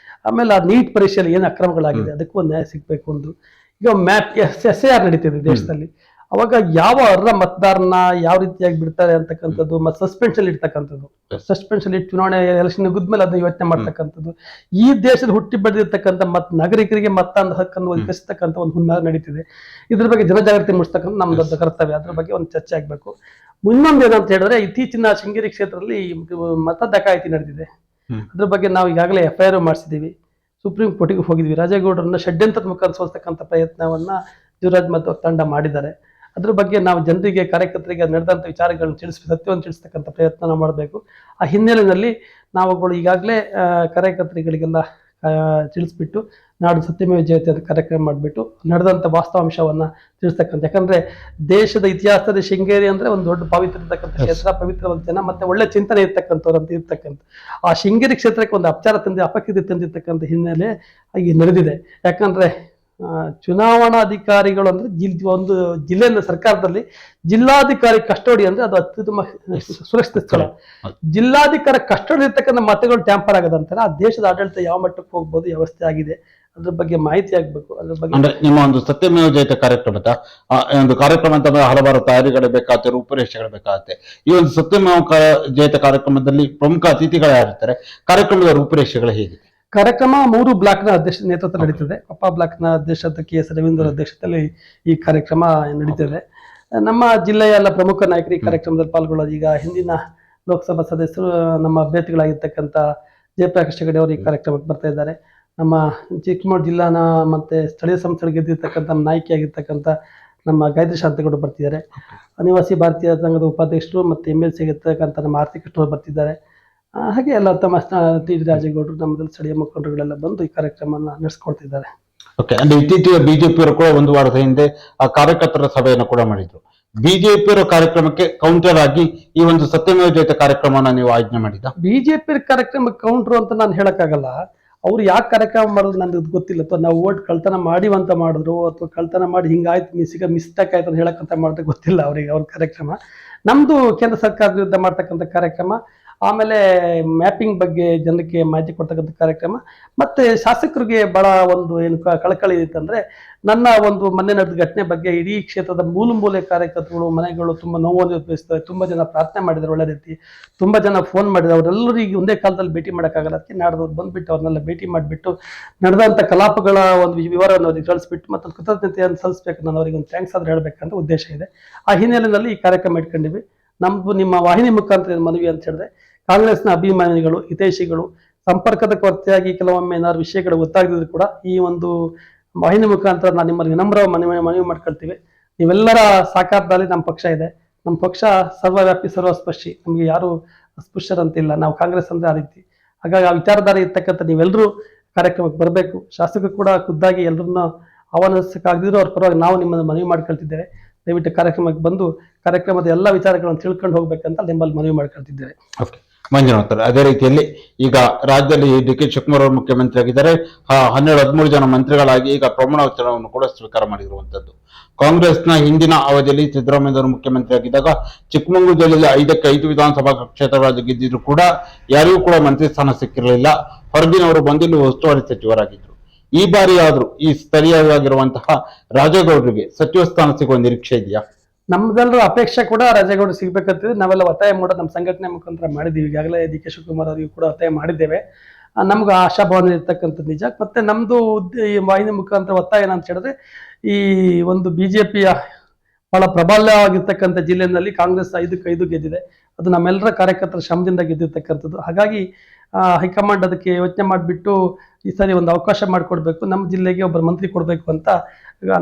ಆಮೇಲೆ ಆ ನೀಟ್ ಪರೀಕ್ಷೆಯಲ್ಲಿ ಏನು ಅಕ್ರಮಗಳಾಗಿದೆ ಅದಕ್ಕೂ ಒಂದು ನ್ಯಾಯ ಸಿಗ್ಬೇಕು ಒಂದು. ಈಗ SIR ನಡೀತಿದೆ ದೇಶದಲ್ಲಿ. ಅವಾಗ ಯಾವ ಅರ್ಹ ಮತದಾರನ ಯಾವ ರೀತಿಯಾಗಿ ಬಿಡ್ತಾರೆ ಅಂತಕ್ಕಂಥದ್ದು, ಮತ್ತೆ ಸಸ್ಪೆನ್ಷನ್ ಇಡ್ತಕ್ಕಂಥದ್ದು, ಸಸ್ಪೆನ್ಷನ್ ಇಟ್ಟು ಚುನಾವಣೆ ಎಲೆಕ್ಷನ್ ಗುದ್ಮೇಲೆ ಅದನ್ನ ಯೋಚನೆ ಮಾಡ್ತಕ್ಕಂಥದ್ದು, ಈ ದೇಶದಲ್ಲಿ ಹುಟ್ಟಿ ಬೆಳೆದಿರ್ತಕ್ಕಂಥ ನಾಗರಿಕರಿಗೆ ಮತದಾನದ ಹಕ್ಕನ್ನು ಒದಗಿಸ್ತಕ್ಕಂಥ ಒಂದು ಹುನ್ನಾರ ನಡೀತಿದೆ. ಇದ್ರ ಬಗ್ಗೆ ಜನಜಾಗೃತಿ ಮೂಡಿಸ್ತಕ್ಕಂಥ ನಮ್ದು ದೊಡ್ಡ ಕರ್ತವ್ಯ. ಅದ್ರ ಬಗ್ಗೆ ಒಂದು ಚರ್ಚೆ ಆಗ್ಬೇಕು. ಇನ್ನೊಂದು ಏನಂತ ಹೇಳಿದ್ರೆ, ಇತ್ತೀಚಿನ ಶೃಂಗೇರಿ ಕ್ಷೇತ್ರದಲ್ಲಿ ಮತ ಡಕಾಯಿತಿ ನಡೆದಿದೆ. ಅದ್ರ ಬಗ್ಗೆ ನಾವು ಈಗಾಗಲೇ FIR ಮಾಡಿಸಿದೀವಿ, ಸುಪ್ರೀಂ ಕೋರ್ಟಿಗೆ ಹೋಗಿದ್ವಿ. ರಾಜೇಗೌಡರನ್ನ ಷಡ್ಯಂತ್ರದ ಮುಖಾಂತರ ಸೋಲಿಸ್ತಕ್ಕಂಥ ಪ್ರಯತ್ನವನ್ನ ಯುವರಾಜ್ ಮತ್ತು ತಂಡ ಮಾಡಿದ್ದಾರೆ. ಅದ್ರ ಬಗ್ಗೆ ನಾವು ಜನರಿಗೆ, ಕಾರ್ಯಕರ್ತರಿಗೆ ನಡೆದಂಥ ವಿಚಾರಗಳನ್ನು ಸತ್ಯವನ್ನು ತಿಳಿಸ್ತಕ್ಕಂಥ ಪ್ರಯತ್ನ ಮಾಡಬೇಕು. ಆ ಹಿನ್ನೆಲೆಯಲ್ಲಿ ನಾವುಗಳು ಈಗಾಗಲೇ ಕಾರ್ಯಕರ್ತರಿಗಳಿಗೆಲ್ಲ ತಿಳಿಸ್ಬಿಟ್ಟು ನಾಡು ಸತ್ಯಮೇವ ಜಯತೆ ಅಂತ ಕಾರ್ಯಕ್ರಮ ಮಾಡಿಬಿಟ್ಟು ನಡೆದಂಥ ವಾಸ್ತವಾಂಶವನ್ನ ತಿಳಿಸ್ತಕ್ಕಂಥ. ಯಾಕಂದ್ರೆ ದೇಶದ ಇತಿಹಾಸದ ಶೃಂಗೇರಿ ಅಂದ್ರೆ ಒಂದು ದೊಡ್ಡ ಪವಿತ್ರ ಇರ್ತಕ್ಕಂಥ ಕ್ಷೇತ್ರ, ಪವಿತ್ರವಾದ ಜನ, ಮತ್ತೆ ಒಳ್ಳೆ ಚಿಂತನೆ ಇರ್ತಕ್ಕಂಥವ್ರು ಅಂತ ಇರ್ತಕ್ಕಂಥ ಆ ಶೃಂಗೇರಿ ಕ್ಷೇತ್ರಕ್ಕೆ ಒಂದು ಅಪಕೀರ್ತಿ ತಂದಿರ್ತಕ್ಕಂಥ ಹಿನ್ನೆಲೆ ಆಗಿ ನಡೆದಿದೆ. ಯಾಕಂದ್ರೆ ಚುನಾವಣಾ ಅಧಿಕಾರಿಗಳು ಅಂದ್ರೆ ಒಂದು ಜಿಲ್ಲೆಯ ಸರ್ಕಾರದಲ್ಲಿ ಜಿಲ್ಲಾಧಿಕಾರಿ ಕಸ್ಟೋಡಿ ಅಂದ್ರೆ ಅದು ಅತ್ಯುತ್ತಮ ಸುರಕ್ಷಿತ ಸ್ಥಳ. ಜಿಲ್ಲಾಧಿಕಾರಿ ಕಸ್ಟೋಡಿ ಇರ್ತಕ್ಕಂಥ ಮತಗಳು ಟ್ಯಾಂಪರ್ ಆಗದಂತಾರೆ ಆ ದೇಶದ ಆಡಳಿತ ಯಾವ ಮಟ್ಟಕ್ಕೆ ಹೋಗ್ಬೋದು ವ್ಯವಸ್ಥೆ ಆಗಿದೆ. ಅದ್ರ ಬಗ್ಗೆ ಮಾಹಿತಿ ಆಗ್ಬೇಕು. ಅದ್ರ ಬಗ್ಗೆ ಅಂದ್ರೆ ನಿಮ್ಮ ಒಂದು ಸತ್ಯಮೇವ ಜಯತೆ ಕಾರ್ಯಕ್ರಮದ ಒಂದು ಕಾರ್ಯಕ್ರಮ ಅಂತಂದ್ರೆ ಹಲವಾರು ತಯಾರಿಗಳು ಬೇಕಾಗುತ್ತೆ, ರೂಪುರೇಷೆಗಳು ಬೇಕಾಗುತ್ತೆ. ಈ ಒಂದು ಸತ್ಯಮೇವ ಜಯತೆ ಕಾರ್ಯಕ್ರಮದಲ್ಲಿ ಪ್ರಮುಖ ಅತಿಥಿಗಳು ಯಾರಿರ್ತಾರೆ? ಕಾರ್ಯಕ್ರಮದ ರೂಪುರೇಷೆಗಳು ಹೇಗಿದೆ? ಕಾರ್ಯಕ್ರಮ 3 ಬ್ಲಾಕ್ನ ಅಧ್ಯಕ್ಷ ನೇತೃತ್ವ ನಡೀತದೆ. ಕೊಪ್ಪ ಬ್ಲಾಕ್ನ ಅಧ್ಯಕ್ಷತೆ KS ರವೀಂದ್ರ ಅಧ್ಯಕ್ಷತೆಯಲ್ಲಿ ಈ ಕಾರ್ಯಕ್ರಮ ನಡೀತದೆ. ನಮ್ಮ ಜಿಲ್ಲೆಯ ಎಲ್ಲ ಪ್ರಮುಖ ನಾಯಕರು ಈ ಕಾರ್ಯಕ್ರಮದಲ್ಲಿ ಪಾಲ್ಗೊಳ್ಳೋದು. ಈಗ ಹಿಂದಿನ ಲೋಕಸಭಾ ಸದಸ್ಯರು, ನಮ್ಮ ಅಭ್ಯರ್ಥಿಗಳಾಗಿರ್ತಕ್ಕಂಥ ಜಯಪ್ರಕಾಶ್ ಹೆಗಡೆ ಅವರು ಈ ಕಾರ್ಯಕ್ರಮಕ್ಕೆ ಬರ್ತಾ ಇದ್ದಾರೆ. ನಮ್ಮ ಚಿಕ್ಕಮಗಳೂರು ಜಿಲ್ಲಾನ ಮತ್ತೆ ಸ್ಥಳೀಯ ಸಂಸ್ಥೆಗಳು ಗೆದ್ದಿರ್ತಕ್ಕಂಥ ನಾಯಕಿಯಾಗಿರ್ತಕ್ಕಂಥ ನಮ್ಮ ಗಾಯತ್ರಿ ಶಾಂತಗೌಡರು ಬರ್ತಿದ್ದಾರೆ. ಅನಿವಾಸಿ ಭಾರತೀಯ ಸಂಘದ ಉಪಾಧ್ಯಕ್ಷರು ಮತ್ತೆ MLC ಆಗಿರ್ತಕ್ಕಂಥ ನಮ್ಮ ಆರ್ತಿ ಕೃಷ್ಣವರು ಬರ್ತಿದ್ದಾರೆ. ಹಾಗೆ ಎಲ್ಲ ತಮ್ಮ TD ರಾಜೇಗೌಡರು, ನಮ್ಮದಲ್ಲಿ ಸ್ಥಳೀಯ ಮುಖಂಡರುಗಳೆಲ್ಲ ಬಂದು ಈ ಕಾರ್ಯಕ್ರಮನ ನಡೆಸ್ಕೊಳ್ತಿದ್ದಾರೆ. ಓಕೆ, ಅಂದ್ರೆ ಇತ್ತೀಚೆಗೆ ಬಿಜೆಪಿಯವರು ಕೂಡ 1 ವಾರದ ಹಿಂದೆ ಆ ಕಾರ್ಯಕರ್ತರ ಸಭೆಯನ್ನು ಕೂಡ ಮಾಡಿದ್ರು. ಬಿಜೆಪಿಯವರ ಕಾರ್ಯಕ್ರಮಕ್ಕೆ ಕೌಂಟರ್ ಆಗಿ ಈ ಒಂದು ಸತ್ಯಮೇವ ಜಯತೆ ಕಾರ್ಯಕ್ರಮನ ನೀವು ಆಯೋಜನೆ ಮಾಡಿದ? ಬಿಜೆಪಿ ಕಾರ್ಯಕ್ರಮ ಕೌಂಟರ್ ಅಂತ ನಾನು ಹೇಳಕ್ಕಾಗಲ್ಲ. ಅವ್ರು ಯಾಕೆ ಕಾರ್ಯಕ್ರಮ ಮಾಡೋದು ನನಗೆ ಗೊತ್ತಿಲ್ಲ. ಅಥವಾ ನಾವು ಓಟ್ ಕಳ್ತನ ಮಾಡಿವಂತ ಮಾಡಿದ್ರು, ಅಥವಾ ಕಳ್ತನ ಮಾಡಿ ಹಿಂಗಾಯ್ತು ಮಿಸ್ಟೇಕ್ ಆಯ್ತು ಅಂತ ಹೇಳಕ್ಕಂತ ಮಾಡಿದ್ರೆ ಗೊತ್ತಿಲ್ಲ ಅವರಿಗೆ. ಅವ್ರ ಕಾರ್ಯಕ್ರಮ ನಮ್ದು ಕೇಂದ್ರ ಸರ್ಕಾರದ ವಿರುದ್ಧ ಮಾಡ್ತಕ್ಕಂಥ ಕಾರ್ಯಕ್ರಮ, ಆಮೇಲೆ ಮ್ಯಾಪಿಂಗ್ ಬಗ್ಗೆ ಜನಕ್ಕೆ ಮಾಹಿತಿ ಕೊಡ್ತಕ್ಕಂಥ ಕಾರ್ಯಕ್ರಮ, ಮತ್ತೆ ಶಾಸಕರಿಗೆ ಬಹಳ ಒಂದು ಏನು ಕಳಕಳಿ ಇತ್ತಂದ್ರೆ, ನನ್ನ ಒಂದು ಮೊನ್ನೆ ನಡೆದ ಘಟನೆ ಬಗ್ಗೆ ಇಡೀ ಕ್ಷೇತ್ರದ ಮೂಲೆ ಕಾರ್ಯಕರ್ತರು ಮನೆಗಳು ತುಂಬಾ ನೋವನ್ನು ಅನುಭವಿಸ್ತವೆ. ತುಂಬಾ ಜನ ಪ್ರಾರ್ಥನೆ ಮಾಡಿದ್ರು, ಒಳ್ಳೆ ರೀತಿ ತುಂಬಾ ಜನ ಫೋನ್ ಮಾಡಿದ್ರು. ಅವರೆಲ್ಲರಿಗೆ ಒಂದೇ ಕಾಲದಲ್ಲಿ ಭೇಟಿ ಮಾಡೋಕ್ಕಾಗಲ್ಲ. ಅದಕ್ಕೆ ನಾಡ್ದವ್ರು ಬಂದ್ಬಿಟ್ಟು ಅವ್ರನ್ನೆಲ್ಲ ಭೇಟಿ ಮಾಡಿಬಿಟ್ಟು ನಡೆದಂಥ ಕಲಾಪಗಳ ಒಂದು ವಿವರವನ್ನು ಅವ್ರಿಗೆ ಕಳಿಸ್ಬಿಟ್ಟು ಮತ್ತೆ ಕೃತಜ್ಞತೆಯನ್ನು ಸಲ್ಲಿಸ್ಬೇಕು, ನಾನು ಅವರಿಗೆ ಒಂದು ಥ್ಯಾಂಕ್ಸ್ ಆದ್ರೆ ಹೇಳ್ಬೇಕಂತ ಉದ್ದೇಶ ಇದೆ. ಆ ಹಿನ್ನೆಲೆಯಲ್ಲಿ ಈ ಕಾರ್ಯಕ್ರಮ ಇಟ್ಕೊಂಡಿವಿ. ನಮ್ದು ನಿಮ್ಮ ವಾಹಿನಿ ಮುಖಾಂತರ ಮನವಿ ಅಂತ ಹೇಳಿದ್ರೆ, ಕಾಂಗ್ರೆಸ್ನ ಅಭಿಮಾನಿಗಳು, ಹಿತೈಷಿಗಳು ಸಂಪರ್ಕದ ಕೊರತೆಯಾಗಿ ಕೆಲವೊಮ್ಮೆ ಏನಾದ್ರು ವಿಷಯಗಳು ಗೊತ್ತಾಗದಿದ್ರು ಕೂಡ ಈ ಒಂದು ವಾಹಿನಿ ಮುಖಾಂತರ ನಾನು ನಿಮ್ಮಲ್ಲಿ ವಿನಮ್ರ ಮನವಿ ಮಾಡ್ಕೊಳ್ತೀವಿ. ನೀವೆಲ್ಲರ ಸಾಕಾರದಲ್ಲಿ ನಮ್ಮ ಪಕ್ಷ ಇದೆ. ನಮ್ಮ ಪಕ್ಷ ಸರ್ವವ್ಯಾಪಿ ಸರ್ವಸ್ಪರ್ಶಿ, ನಮಗೆ ಯಾರು ಅಸ್ಪೃಶ್ಯರಂತಿಲ್ಲ. ನಾವು ಕಾಂಗ್ರೆಸ್ ಅಂದ್ರೆ ಆ ರೀತಿ. ಹಾಗಾಗಿ ಆ ವಿಚಾರಧಾರೆ ಇರ್ತಕ್ಕಂಥ ನೀವೆಲ್ಲರೂ ಕಾರ್ಯಕ್ರಮಕ್ಕೆ ಬರಬೇಕು. ಶಾಸಕರು ಕೂಡ ಖುದ್ದಾಗಿ ಎಲ್ಲರನ್ನ ಆಹ್ವಾನಿಸಕ್ಕಾಗದಿರೋ ಅವ್ರ ಪರವಾಗಿ ನಾವು ನಿಮ್ಮನ್ನು ಮನವಿ ಮಾಡ್ಕೊಳ್ತಿದ್ದೇವೆ. ದಯವಿಟ್ಟು ಕಾರ್ಯಕ್ರಮಕ್ಕೆ ಬಂದು ಕಾರ್ಯಕ್ರಮದ ಎಲ್ಲ ವಿಚಾರಗಳನ್ನು ತಿಳ್ಕೊಂಡು ಹೋಗ್ಬೇಕಂತ ನಿಮ್ಮಲ್ಲಿ ಮನವಿ ಮಾಡ್ಕೊಳ್ತಿದ್ದೇವೆ. ಓಕೆ ಮಂಜುನಾಥ್ ಅವರೇ, ಅದೇ ರೀತಿಯಲ್ಲಿ ಈಗ ರಾಜ್ಯದಲ್ಲಿ ಡಿ.ಕೆ. ಶಿವಕುಮಾರ್ ಅವರು ಮುಖ್ಯಮಂತ್ರಿ ಆಗಿದ್ದಾರೆ. 12-13 ಜನ ಮಂತ್ರಿಗಳಾಗಿ ಈಗ ಪ್ರಮಾಣ ವಚನವನ್ನು ಕೂಡ ಸ್ವೀಕಾರ ಮಾಡಿರುವಂತದ್ದು. ಕಾಂಗ್ರೆಸ್ನ ಹಿಂದಿನ ಅವಧಿಯಲ್ಲಿ ಸಿದ್ದರಾಮಯ್ಯ ಅವರು ಮುಖ್ಯಮಂತ್ರಿ ಆಗಿದ್ದಾಗ ಚಿಕ್ಕಮಗಳೂರು ಜಿಲ್ಲೆಯಲ್ಲಿ 5ಕ್ಕೆ 5 ವಿಧಾನಸಭಾ ಕ್ಷೇತ್ರಗಳಲ್ಲಿ ಗೆದ್ದಿದ್ರು ಕೂಡ ಯಾರಿಗೂ ಕೂಡ ಮಂತ್ರಿ ಸ್ಥಾನ ಸಿಕ್ಕಿರಲಿಲ್ಲ. ಹೊರಗಿನವರು ಬಂದಿಲ್ಲಿ ಉಸ್ತುವಾರಿ ಸಚಿವರಾಗಿದ್ರು. ಈ ಬಾರಿ ಆದ್ರೂ ಈ ಸ್ಥಳೀಯವಾಗಿರುವಂತಹ ರಾಜೇಗೌಡರಿಗೆ ಸಚಿವ ಸ್ಥಾನ ಸಿಗುವ ನಿರೀಕ್ಷೆ ಇದೆಯಾ? ನಮ್ದೆಲ್ಲರೂ ಅಪೇಕ್ಷೆ ಕೂಡ ರಾಜೇಗೌಡ ಸಿಗ್ಬೇಕಂತಿದ್ರೆ ನಾವೆಲ್ಲ ಒತ್ತಾಯ ಮಾಡೋದು ನಮ್ಮ ಸಂಘಟನೆ ಮುಖಾಂತರ ಮಾಡಿದ್ದೀವಿ. ಈಗಾಗಲೇ ಡಿ.ಕೆ. ಶಿವಕುಮಾರ್ ಅವರಿಗೂ ಕೂಡ ಒತ್ತಾಯ ಮಾಡಿದ್ದೇವೆ. ನಮ್ಗೆ ಆಶಾಭಾವನೆ ಇರ್ತಕ್ಕಂಥದ್ದು ನಿಜ. ಮತ್ತೆ ನಮ್ದು ಈ ವಾಹಿನಿ ಮುಖಾಂತರ ಒತ್ತಾಯ ಏನಂತ ಹೇಳಿದ್ರೆ, ಈ ಒಂದು ಬಿಜೆಪಿಯ ಬಹಳ ಪ್ರಬಲವಾಗಿರ್ತಕ್ಕಂಥ ಜಿಲ್ಲೆಯಲ್ಲಿ ಕಾಂಗ್ರೆಸ್ 5ಕ್ಕೆ 5 ಗೆದ್ದಿದೆ. ಅದು ನಮ್ಮೆಲ್ಲರ ಕಾರ್ಯಕರ್ತರ ಶ್ರಮದಿಂದ ಗೆದ್ದಿರ್ತಕ್ಕಂಥದ್ದು. ಹಾಗಾಗಿ ಹೈಕಮಾಂಡ್ ಅದಕ್ಕೆ ಯೋಚನೆ ಮಾಡಿಬಿಟ್ಟು ಈ ಸರಿ ಒಂದು ಅವಕಾಶ ಮಾಡಿಕೊಡ್ಬೇಕು, ನಮ್ಮ ಜಿಲ್ಲೆಗೆ ಒಬ್ಬರು ಮಂತ್ರಿ ಕೊಡಬೇಕು ಅಂತ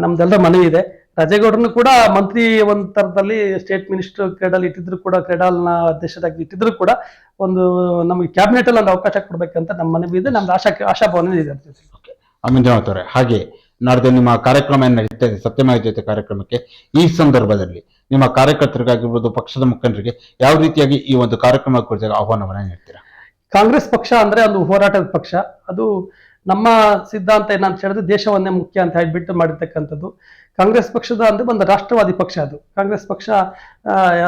ನಮ್ದೆಲ್ಲರ ಮನವಿ ಇದೆ. ರಾಜೇಗೌಡರನ್ನು ಕೂಡ ಮಂತ್ರಿ ಒಂದು ಥರದಲ್ಲಿ ಸ್ಟೇಟ್ ಮಿನಿಸ್ಟರ್ ಕ್ರೀಡಾಲ್ ಇಟ್ಟಿದ್ರು ಕೂಡ, ಕ್ರೀಡಾಲ್ನ ಅಧ್ಯಕ್ಷರಾಗಿ ಇಟ್ಟಿದ್ರು ಕೂಡ ಒಂದು ನಮಗೆ ಕ್ಯಾಬಿನೆಟ್ ಅಲ್ಲಿ ಒಂದು ಅವಕಾಶ ಕೊಡ್ಬೇಕಂತ ನಮ್ಮ ಮನವಿ ಇದೆ. ನಮ್ದು ಆಶಾಭಾವನೆ ಇದೆ. ಮಂಜುನಾಥ್ ಅವರೇ, ಹಾಗೆ ನಾಡ್ದು ನಿಮ್ಮ ಕಾರ್ಯಕ್ರಮ ಏನು ನಡೀತಾ ಇದೆ ಸತ್ಯಮೇವ ಜಯತೆ ಕಾರ್ಯಕ್ರಮಕ್ಕೆ, ಈ ಸಂದರ್ಭದಲ್ಲಿ ನಿಮ್ಮ ಕಾರ್ಯಕರ್ತರಿಗಾಗಿರ್ಬೋದು, ಪಕ್ಷದ ಮುಖಂಡರಿಗೆ ಯಾವ ರೀತಿಯಾಗಿ ಈ ಒಂದು ಕಾರ್ಯಕ್ರಮ ಕುರಿತಾಗ ಆಹ್ವಾನವನ್ನ ನೀಡ್ತೀರಾ? ಕಾಂಗ್ರೆಸ್ ಪಕ್ಷ ಅಂದ್ರೆ ಒಂದು ಹೋರಾಟದ ಪಕ್ಷ. ಅದು ನಮ್ಮ ಸಿದ್ಧಾಂತ ಏನಂತ ಹೇಳಿದ್ರೆ ದೇಶವನ್ನೇ ಮುಖ್ಯ ಅಂತ ಹೇಳ್ಬಿಟ್ಟು ಮಾಡಿರ್ತಕ್ಕಂಥದ್ದು. ಕಾಂಗ್ರೆಸ್ ಪಕ್ಷದ ಅಂದ್ರೆ ಒಂದು ರಾಷ್ಟ್ರವಾದಿ ಪಕ್ಷ. ಅದು ಕಾಂಗ್ರೆಸ್ ಪಕ್ಷ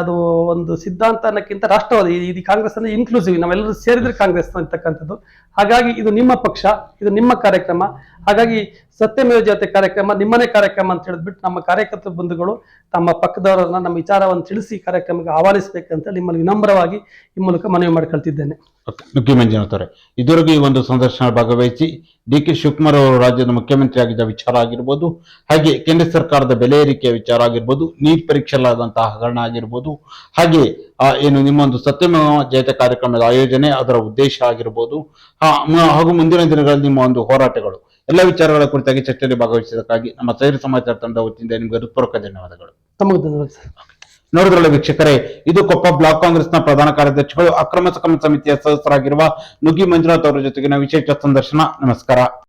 ಅದು ಒಂದು ಸಿದ್ಧಾಂತ ಅನ್ನಕ್ಕಿಂತ ರಾಷ್ಟ್ರವಾದಿ. ಇದು ಕಾಂಗ್ರೆಸ್ ಅಂದ್ರೆ ಇನ್ಕ್ಲೂಸಿವ್, ನಾವೆಲ್ಲರೂ ಸೇರಿದ್ರೆ ಕಾಂಗ್ರೆಸ್ ಅಂತಕ್ಕಂಥದ್ದು. ಹಾಗಾಗಿ ಇದು ನಿಮ್ಮ ಪಕ್ಷ, ಇದು ನಿಮ್ಮ ಕಾರ್ಯಕ್ರಮ. ಹಾಗಾಗಿ ಸತ್ಯಮೇವ ಜಯತೆ ಕಾರ್ಯಕ್ರಮ ನಿಮ್ಮನೇ ಕಾರ್ಯಕ್ರಮ ಅಂತ ಹೇಳಿದ್ಬಿಟ್ಟು ನಮ್ಮ ಕಾರ್ಯಕರ್ತರ ಬಂಧುಗಳು ತಮ್ಮ ಪಕ್ಕದವರನ್ನ ನಮ್ಮ ವಿಚಾರವನ್ನು ತಿಳಿಸಿ ಕಾರ್ಯಕ್ರಮಕ್ಕೆ ಆಹ್ವಾನಿಸಬೇಕಂತ ನಿಮ್ಮಲ್ಲಿ ವಿನಮ್ರವಾಗಿ ಈ ಮೂಲಕ ಮನವಿ ಮಾಡ್ಕೊಳ್ತಿದ್ದೇನೆ. ನುಗ್ಗಿ ಮಂಜುನಾಥ್ ಅವರೇ, ಇದುವರೆಗೂ ಈ ಒಂದು ಸಂದರ್ಶನ ಭಾಗವಹಿಸಿ ಡಿ.ಕೆ. ಶಿವಕುಮಾರ್ ಅವರು ರಾಜ್ಯದ ಮುಖ್ಯಮಂತ್ರಿ ಆಗಿದ್ದ ವಿಚಾರ ಆಗಿರ್ಬೋದು, ಹಾಗೆ ಕೇಂದ್ರ ಸರ್ಕಾರದ ಬೆಲೆ ಏರಿಕೆಯ ವಿಚಾರ ಆಗಿರ್ಬೋದು, ನೀಟ್ ಪರೀಕ್ಷೆಲಾದಂತಹ ಹಗರಣ ಆಗಿರ್ಬೋದು, ಹಾಗೆ ಏನು ನಿಮ್ಮ ಒಂದು ಸತ್ಯಮೇವ ಜಯತೆ ಕಾರ್ಯಕ್ರಮದ ಆಯೋಜನೆ, ಅದರ ಉದ್ದೇಶ ಆಗಿರ್ಬೋದು, ಹಾಗೂ ಮುಂದಿನ ದಿನಗಳಲ್ಲಿ ನಿಮ್ಮ ಒಂದು ಹೋರಾಟಗಳು, ಎಲ್ಲ ವಿಚಾರಗಳ ಕುರಿತಾಗಿ ಚರ್ಚೆಯಲ್ಲಿ ಭಾಗವಹಿಸಿದ್ದಕ್ಕಾಗಿ ನಮ್ಮ ಸೈರು ಸಮಾಚಾರ ತಂಡದ ವತಿಯಿಂದ ನಿಮಗೆ ಹೃತ್ಪೂರ್ವಕ ಧನ್ಯವಾದಗಳು. ತಮಗೆ ಧನ್ಯವಾದ ಸರ್. ನೋಡಿದ್ರಲ್ಲ ವೀಕ್ಷಕರೇ, ಇದು ಕೊಪ್ಪ ಬ್ಲಾಕ್ ಕಾಂಗ್ರೆಸ್ನ ಪ್ರಧಾನ ಕಾರ್ಯದರ್ಶಿಗಳು, ಅಕ್ರಮ ಸಕಮ ಸಮಿತಿಯ ಸದಸ್ಯರಾಗಿರುವ ನುಗ್ಗಿ ಮಂಜುನಾಥ್ ಅವರ ಜೊತೆಗಿನ ವಿಶೇಷ ಸಂದರ್ಶನ. ನಮಸ್ಕಾರ.